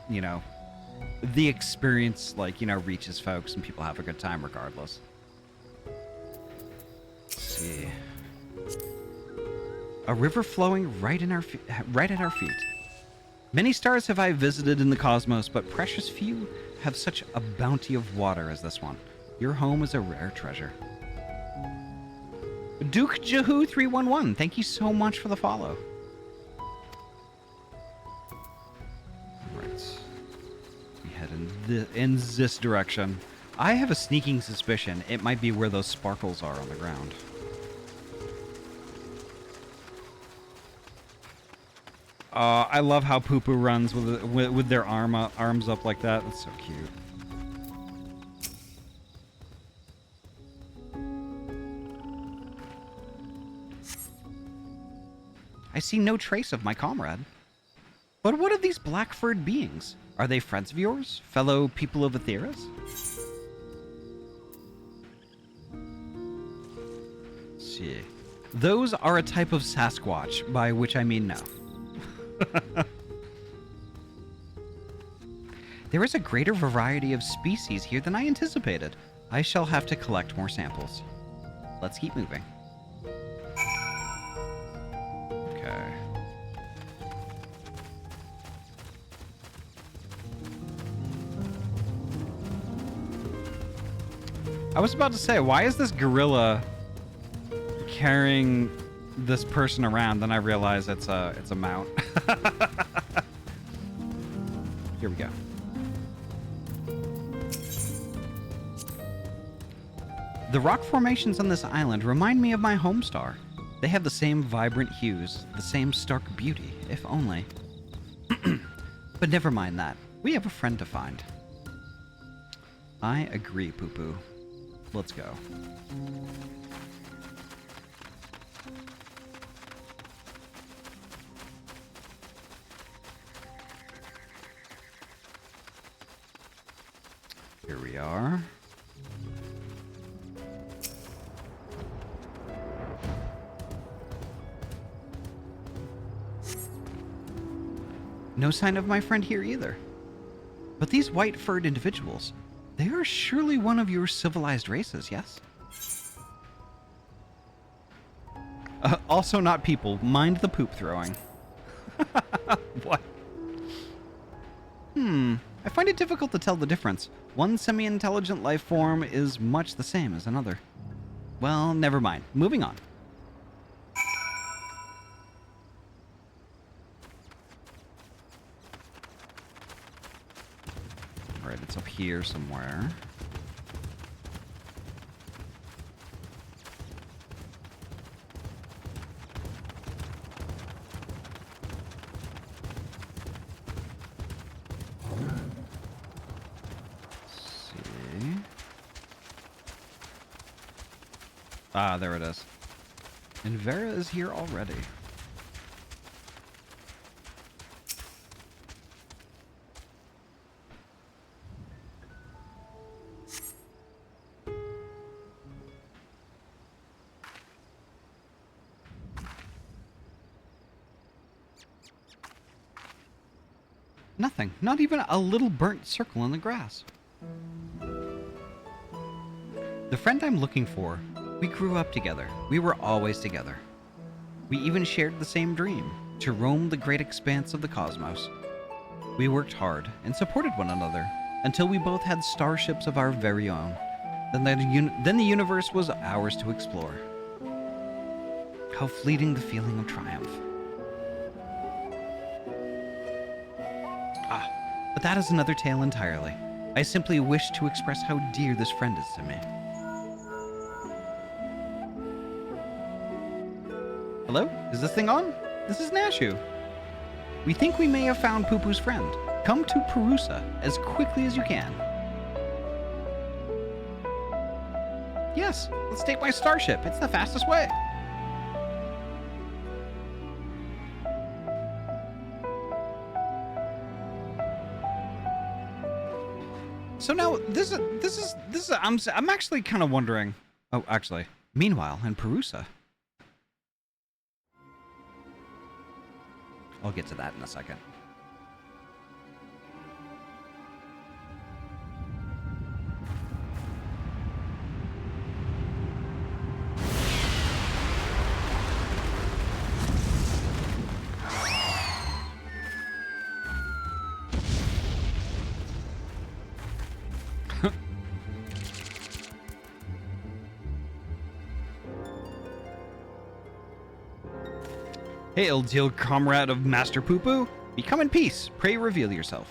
you know, the experience, like, you know, reaches folks and people have a good time regardless. Let's see. A river flowing right at our feet. Many stars have I visited in the cosmos, but precious few have such a bounty of water as this one. Your home is a rare treasure. Duke Jahoo 311, thank you so much for the follow. Right. We head in this direction. I have a sneaking suspicion it might be where those sparkles are on the ground. I love how Poo Poo runs with their arms up like that. That's so cute. I see no trace of my comrade. But what are these black-furred beings? Are they friends of yours? Fellow people of Atheras? Let's see. Those are a type of Sasquatch, by which I mean no. There is a greater variety of species here than I anticipated. I shall have to collect more samples. Let's keep moving. Okay. I was about to say, why is this gorilla carrying this person around? Then I realize it's a mount. Here we go. The rock formations on this island remind me of my home star. They have the same vibrant hues, the same stark beauty, if only. But never mind that. We have a friend to find. I agree, Poo Poo. Let's go. Here we are. No sign of my friend here either. But these white-furred individuals, they are surely one of your civilized races, yes? Also not people. Mind the poop throwing. What? I find it difficult to tell the difference. One semi-intelligent life form is much the same as another. Well, never mind. Moving on. Alright, it's up here somewhere. Ah, there it is. And Vera is here already. Nothing. Not even a little burnt circle in the grass. The friend I'm looking for, we grew up together. We were always together. We even shared the same dream, to roam the great expanse of the cosmos. We worked hard and supported one another until we both had starships of our very own. Then the universe was ours to explore. How fleeting the feeling of triumph. Ah, but that is another tale entirely. I simply wish to express how dear this friend is to me. Hello? Is this thing on? This is Nashu. We think we may have found Poo Poo's friend. Come to Perusa as quickly as you can. Yes, let's take my starship. It's the fastest way. So now this is I'm actually kind of wondering. Oh, actually, meanwhile in Perusa. I'll get to that in a second. Hail, dear comrade of Master Poo Poo. Become in peace. Pray reveal yourself.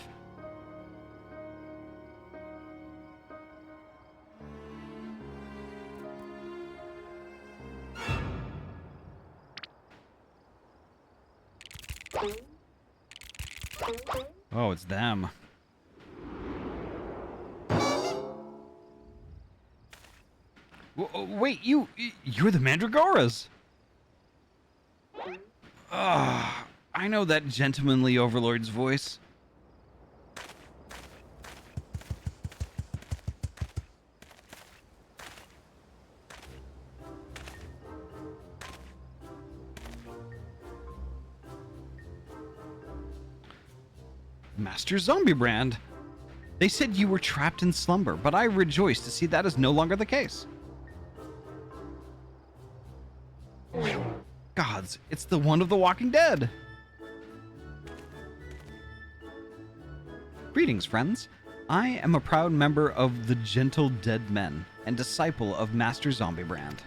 Oh, it's them. Wait, you're the Mandragoras. Ah, I know that gentlemanly overlord's voice. Master Zombiebrand. They said you were trapped in slumber, but I rejoice to see that is no longer the case. Gods, it's the one of the Walking Dead. Greetings, friends. I am a proud member of the Gentle Dead Men and disciple of Master Zombiebrand.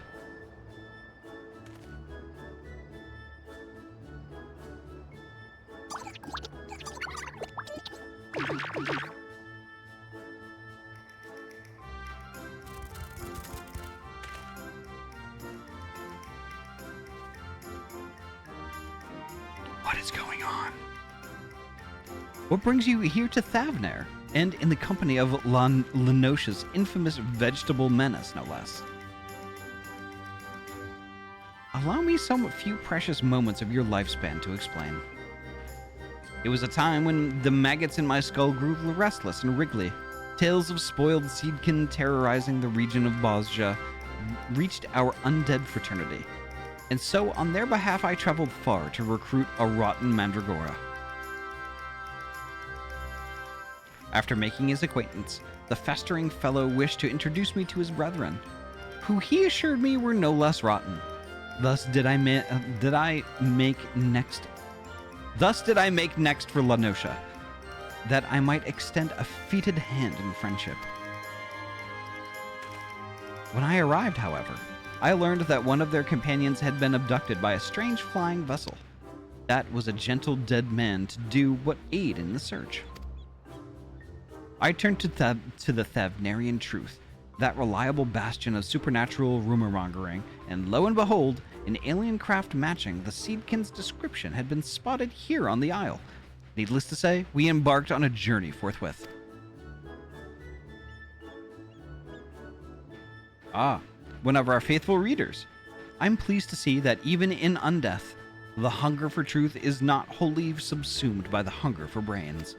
What is going on? What brings you here to Thavner, and in the company of Lenosha's infamous vegetable menace, no less? Allow me some few precious moments of your lifespan to explain. It was a time when the maggots in my skull grew restless and wriggly. Tales of spoiled seedkin terrorizing the region of Bosja reached our undead fraternity. And so, on their behalf, I traveled far to recruit a rotten Mandragora. After making his acquaintance, the festering fellow wished to introduce me to his brethren, who he assured me were no less rotten. Thus did I make next for Lenosha, that I might extend a feted hand in friendship. When I arrived, however, I learned that one of their companions had been abducted by a strange flying vessel. That was a gentle dead man to do what aid in the search. I turned to the Thavnarian truth, that reliable bastion of supernatural rumor-mongering, and lo and behold, an alien craft matching the Seedkin's description had been spotted here on the Isle. Needless to say, we embarked on a journey forthwith. Ah, one of our faithful readers. I'm pleased to see that even in undeath, the hunger for truth is not wholly subsumed by the hunger for brains.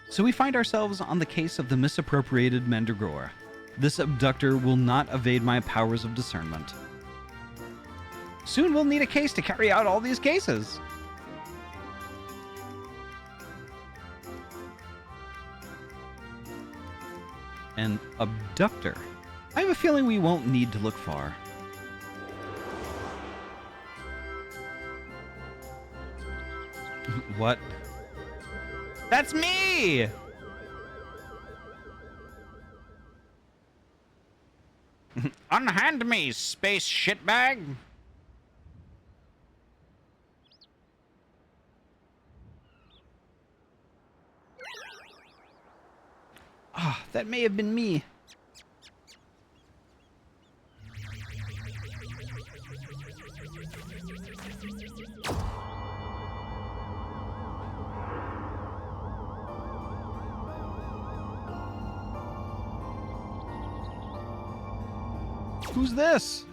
So we find ourselves on the case of the misappropriated Mandragora. This abductor will not evade my powers of discernment. Soon we'll need a case to carry out all these cases. An abductor? I have a feeling we won't need to look far. What? That's me! Unhand me, space shitbag! Ah, that may have been me. Who's this?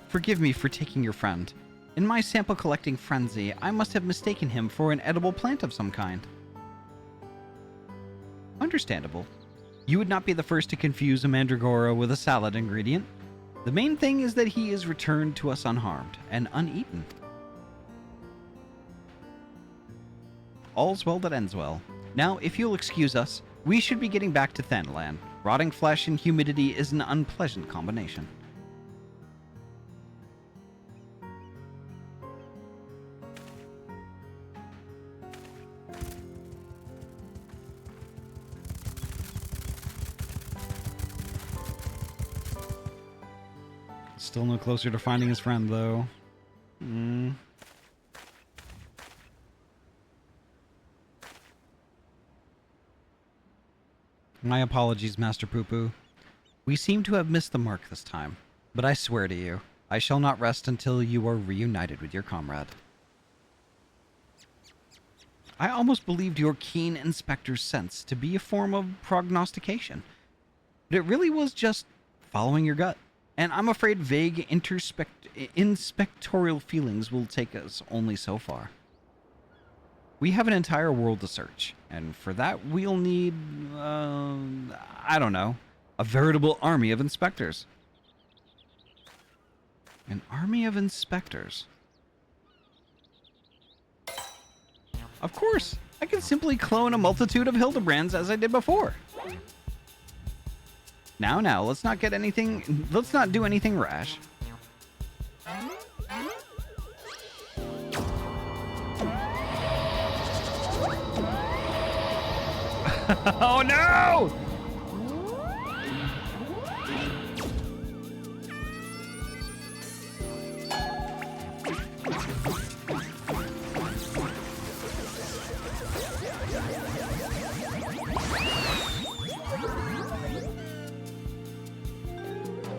Forgive me for taking your friend. In my sample collecting frenzy, I must have mistaken him for an edible plant of some kind. Understandable. You would not be the first to confuse a mandragora with a salad ingredient. The main thing is that he is returned to us unharmed and uneaten. All's well that ends well. Now, if you'll excuse us, we should be getting back to Thanalan. Rotting flesh and humidity is an unpleasant combination. Still no closer to finding his friend, though. My apologies, Master Poo-Poo. We seem to have missed the mark this time, but I swear to you, I shall not rest until you are reunited with your comrade. I almost believed your keen inspector's sense to be a form of prognostication, but it really was just following your gut. And I'm afraid vague inspectorial feelings will take us only so far. We have an entire world to search, and for that we'll need, I don't know, a veritable army of inspectors. An army of inspectors? Of course, I can simply clone a multitude of Hildebrands as I did before. Now, let's not do anything rash. Oh no!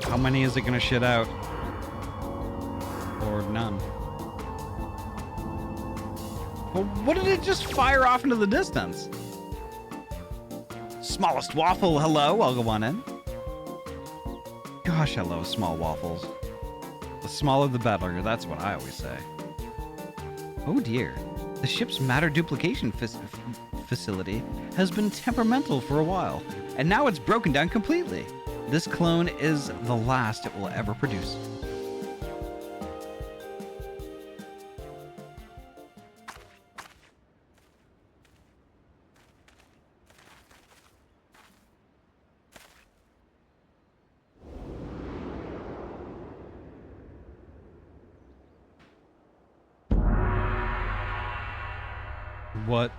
How many is it gonna shit out? Or none? Well, what did it just fire off into the distance? Smallest waffle, hello, I'll go on in. Gosh, I love small waffles. The smaller the better, that's what I always say. Oh dear, the ship's matter duplication facility has been temperamental for a while, and now it's broken down completely. This clone is the last it will ever produce. What?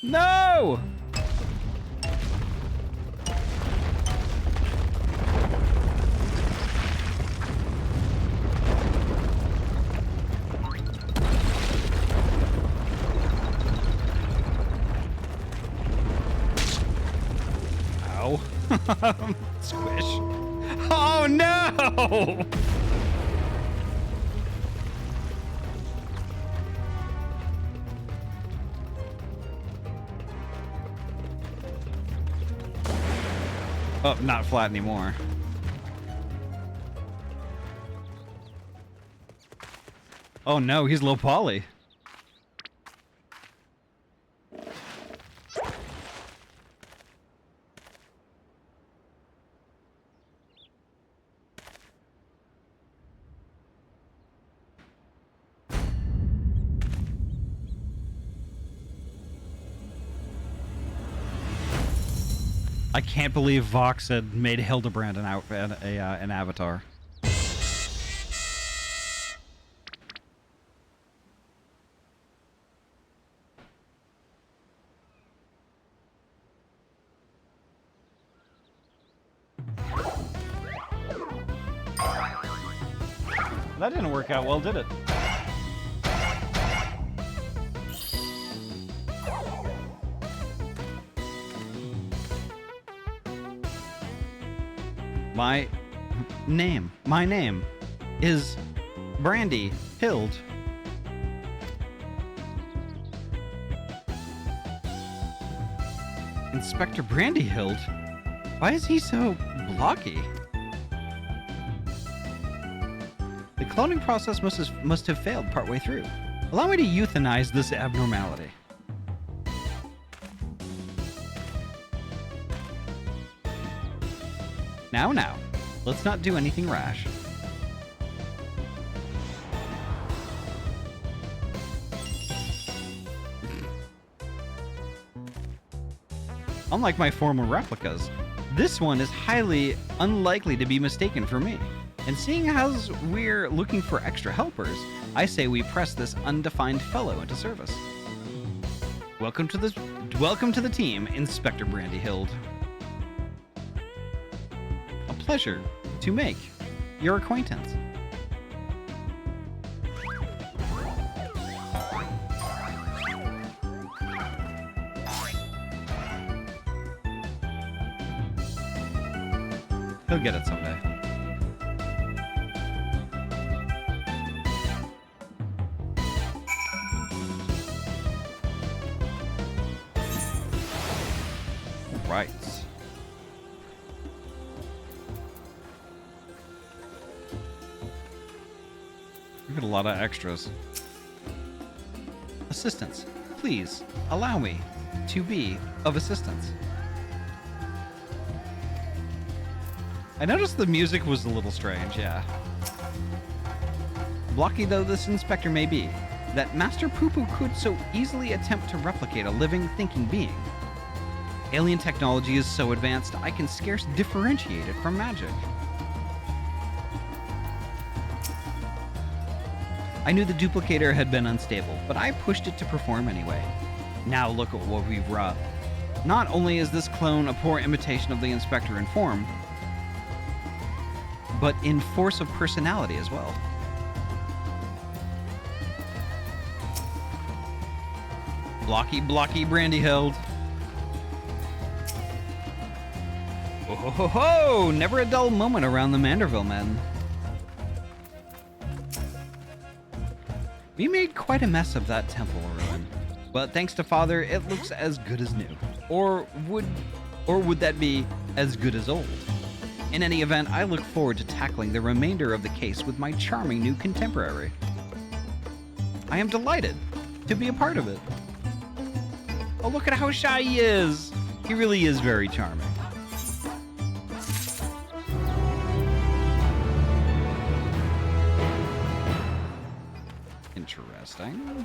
No! Ow. Squish. Oh no! Oh, not flat anymore. Oh no, he's low poly. I can't believe Vox had made Hildebrand an avatar. That didn't work out well, did it? My name is Brandy Hild. Inspector Brandy Hild? Why is he so blocky? The cloning process must have failed partway through. Allow me to euthanize this abnormality. Now, let's not do anything rash. Unlike my former replicas, this one is highly unlikely to be mistaken for me. And seeing as we're looking for extra helpers, I say we press this undefined fellow into service. Welcome to Welcome to the team, Inspector Brandyhild. A pleasure to make your acquaintance. He'll get it someday. Right. We got a lot of extras. Assistance, please allow me to be of assistance. I noticed the music was a little strange, yeah. Blocky though this inspector may be, that Master Poo-Poo could so easily attempt to replicate a living, thinking being. Alien technology is so advanced, I can scarce differentiate it from magic. I knew the duplicator had been unstable, but I pushed it to perform anyway. Now look at what we've wrought. Not only is this clone a poor imitation of the Inspector in form, but in force of personality as well. Blocky Brandyhild. Oh ho ho ho! Never a dull moment around the Manderville men. We made quite a mess of that temple ruin, but thanks to Father, it looks as good as new. Or would that be as good as old? In any event, I look forward to tackling the remainder of the case with my charming new contemporary. I am delighted to be a part of it. Oh, look at how shy he is! He really is very charming. Interesting.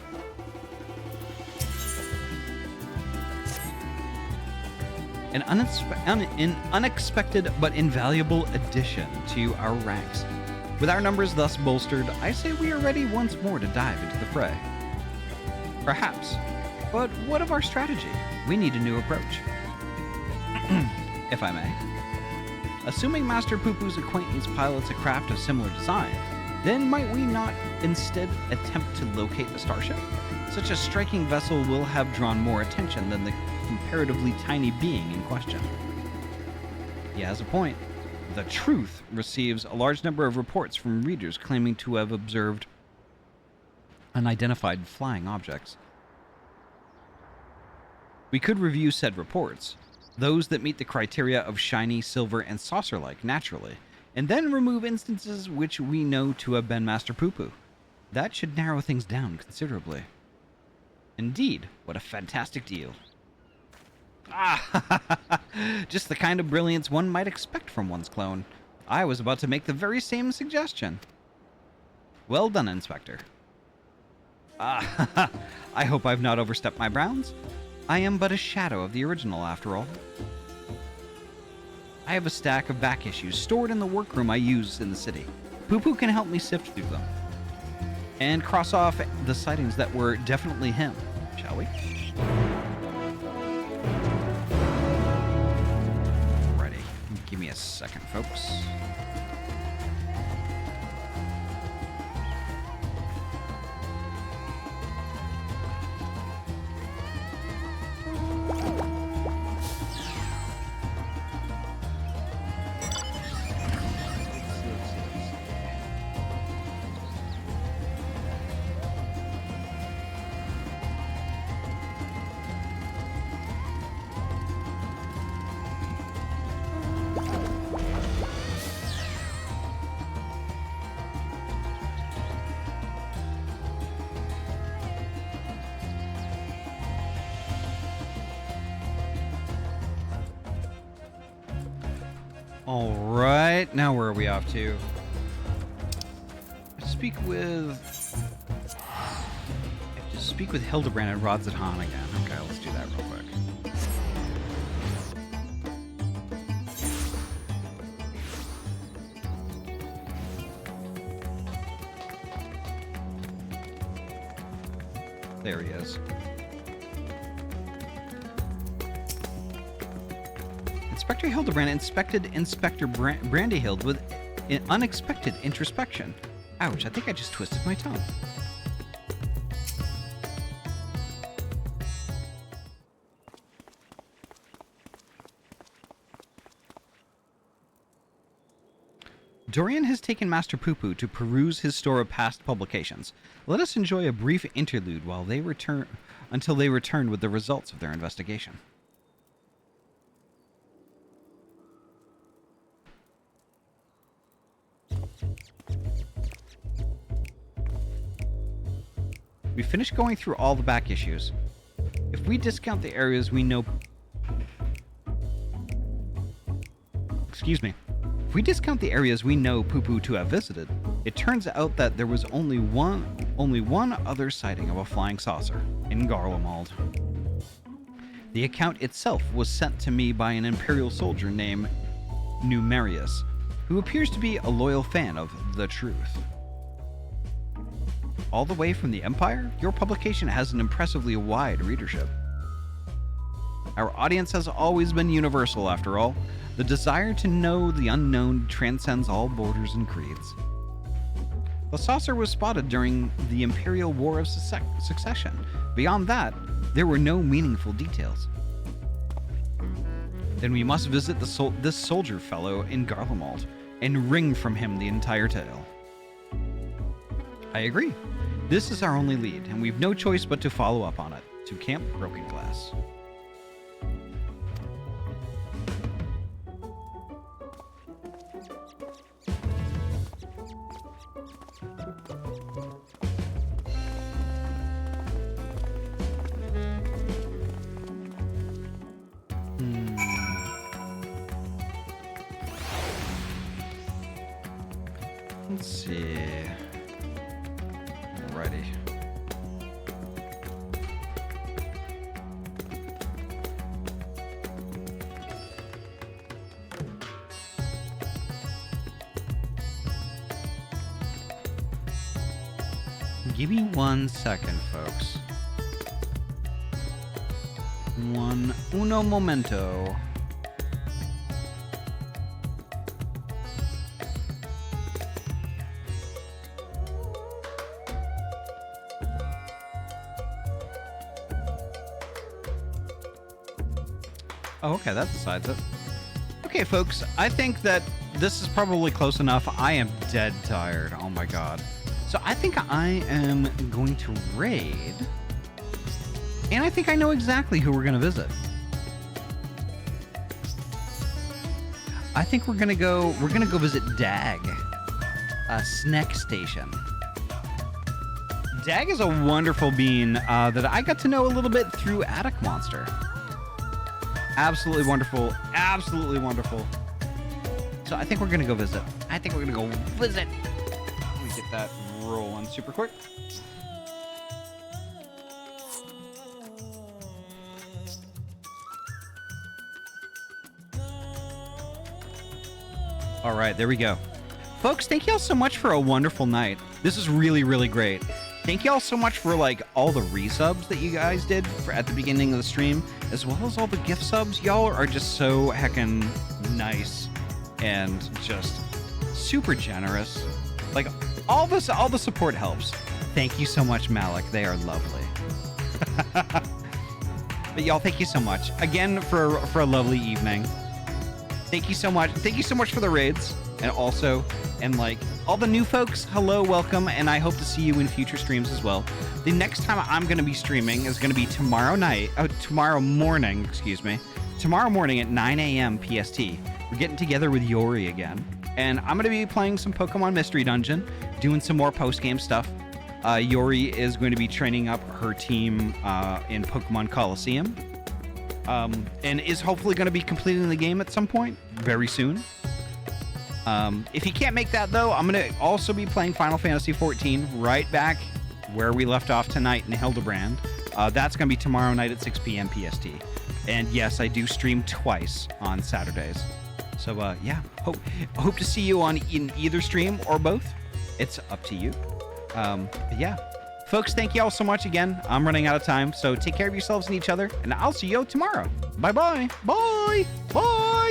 An unexpected but invaluable addition to our ranks. With our numbers thus bolstered, I say we are ready once more to dive into the fray. Perhaps. But what of our strategy? We need a new approach. If I may. Assuming Master Poo-Poo's acquaintance pilots a craft of similar design, then might we not instead attempt to locate the starship? Such a striking vessel will have drawn more attention than the comparatively tiny being in question. He has a point. The Truth receives a large number of reports from readers claiming to have observed unidentified flying objects. We could review said reports, those that meet the criteria of shiny, silver, and saucer-like naturally, and then remove instances which we know to have been Master Poo-Poo. That should narrow things down considerably. Indeed, what a fantastic deal. Ah, just the kind of brilliance one might expect from one's clone. I was about to make the very same suggestion. Well done, Inspector. Ah, I hope I've not overstepped my bounds. I am but a shadow of the original, after all. I have a stack of back issues stored in the workroom I use in the city. Poo-Poo can help me sift through them and cross off the sightings that were definitely him, shall we? Ready. Give me a second, folks. All right, now where are we off to? Speak with Hildebrand and Rodzatan again. Okay, let's do that real quick. There he is. Inspector Hildebrand inspected Inspector Brandyhild with an unexpected introspection. Ouch, I think I just twisted my tongue. Dorian has taken Master Poo-Poo to peruse his store of past publications. Let us enjoy a brief interlude while they return until they return with the results of their investigation. We finished going through all the back issues. If we discount the areas we know... Excuse me. If we discount the areas we know Poo-Poo to have visited, it turns out that there was only one other sighting of a flying saucer, in Garlemald. The account itself was sent to me by an Imperial soldier named Numerius, who appears to be a loyal fan of the truth. All the way from the Empire, your publication has an impressively wide readership. Our audience has always been universal, after all. The desire to know the unknown transcends all borders and creeds. The saucer was spotted during the Imperial War of Succession. Beyond that, there were no meaningful details. Then we must visit this soldier fellow in Garlemald and wring from him the entire tale. I agree. This is our only lead, and we've no choice but to follow up on it. To Camp Broken Glass. Let's see. Alrighty. Give me 1 second, folks. Uno momento. Oh, okay, that decides it. Okay, folks, I think that this is probably close enough. I am dead tired. Oh my god. So I think I am going to raid. And I think I know exactly who we're going to visit. I think we're going to go visit Dag. Snack Station. Dag is a wonderful bean that I got to know a little bit through Attic Monster. Absolutely wonderful. Absolutely wonderful. So I think we're going to go visit. Let me get that rolling super quick. All right, there we go. Folks, thank you all so much for a wonderful night. This is really, really great. Thank you all so much for like all the resubs that you guys did at the beginning of the stream, as well as all the gift subs. Y'all are just so heckin' nice and just super generous. Like all the support helps. Thank you so much, Malik. They are lovely. But y'all, thank you so much again for a lovely evening. Thank you so much. Thank you so much for the raids, and like all the new folks, hello, welcome, and I hope to see you in future streams as well. The next time I'm going to be streaming is going to be tomorrow morning at 9 a.m. PST. We're getting together with Yori again, and I'm going to be playing some Pokemon Mystery Dungeon, doing some more post-game stuff. Yori is going to be training up her team in Pokemon Coliseum, and is hopefully going to be completing the game at some point very soon. If you can't make that, though, I'm going to also be playing Final Fantasy XIV right back where we left off tonight in Hildebrand. That's going to be tomorrow night at 6 p.m. PST. And yes, I do stream twice on Saturdays. So, yeah, hope to see you in either stream or both. It's up to you. But yeah. Folks, thank you all so much again. I'm running out of time, so take care of yourselves and each other, and I'll see you tomorrow. Bye-bye. Bye. Bye.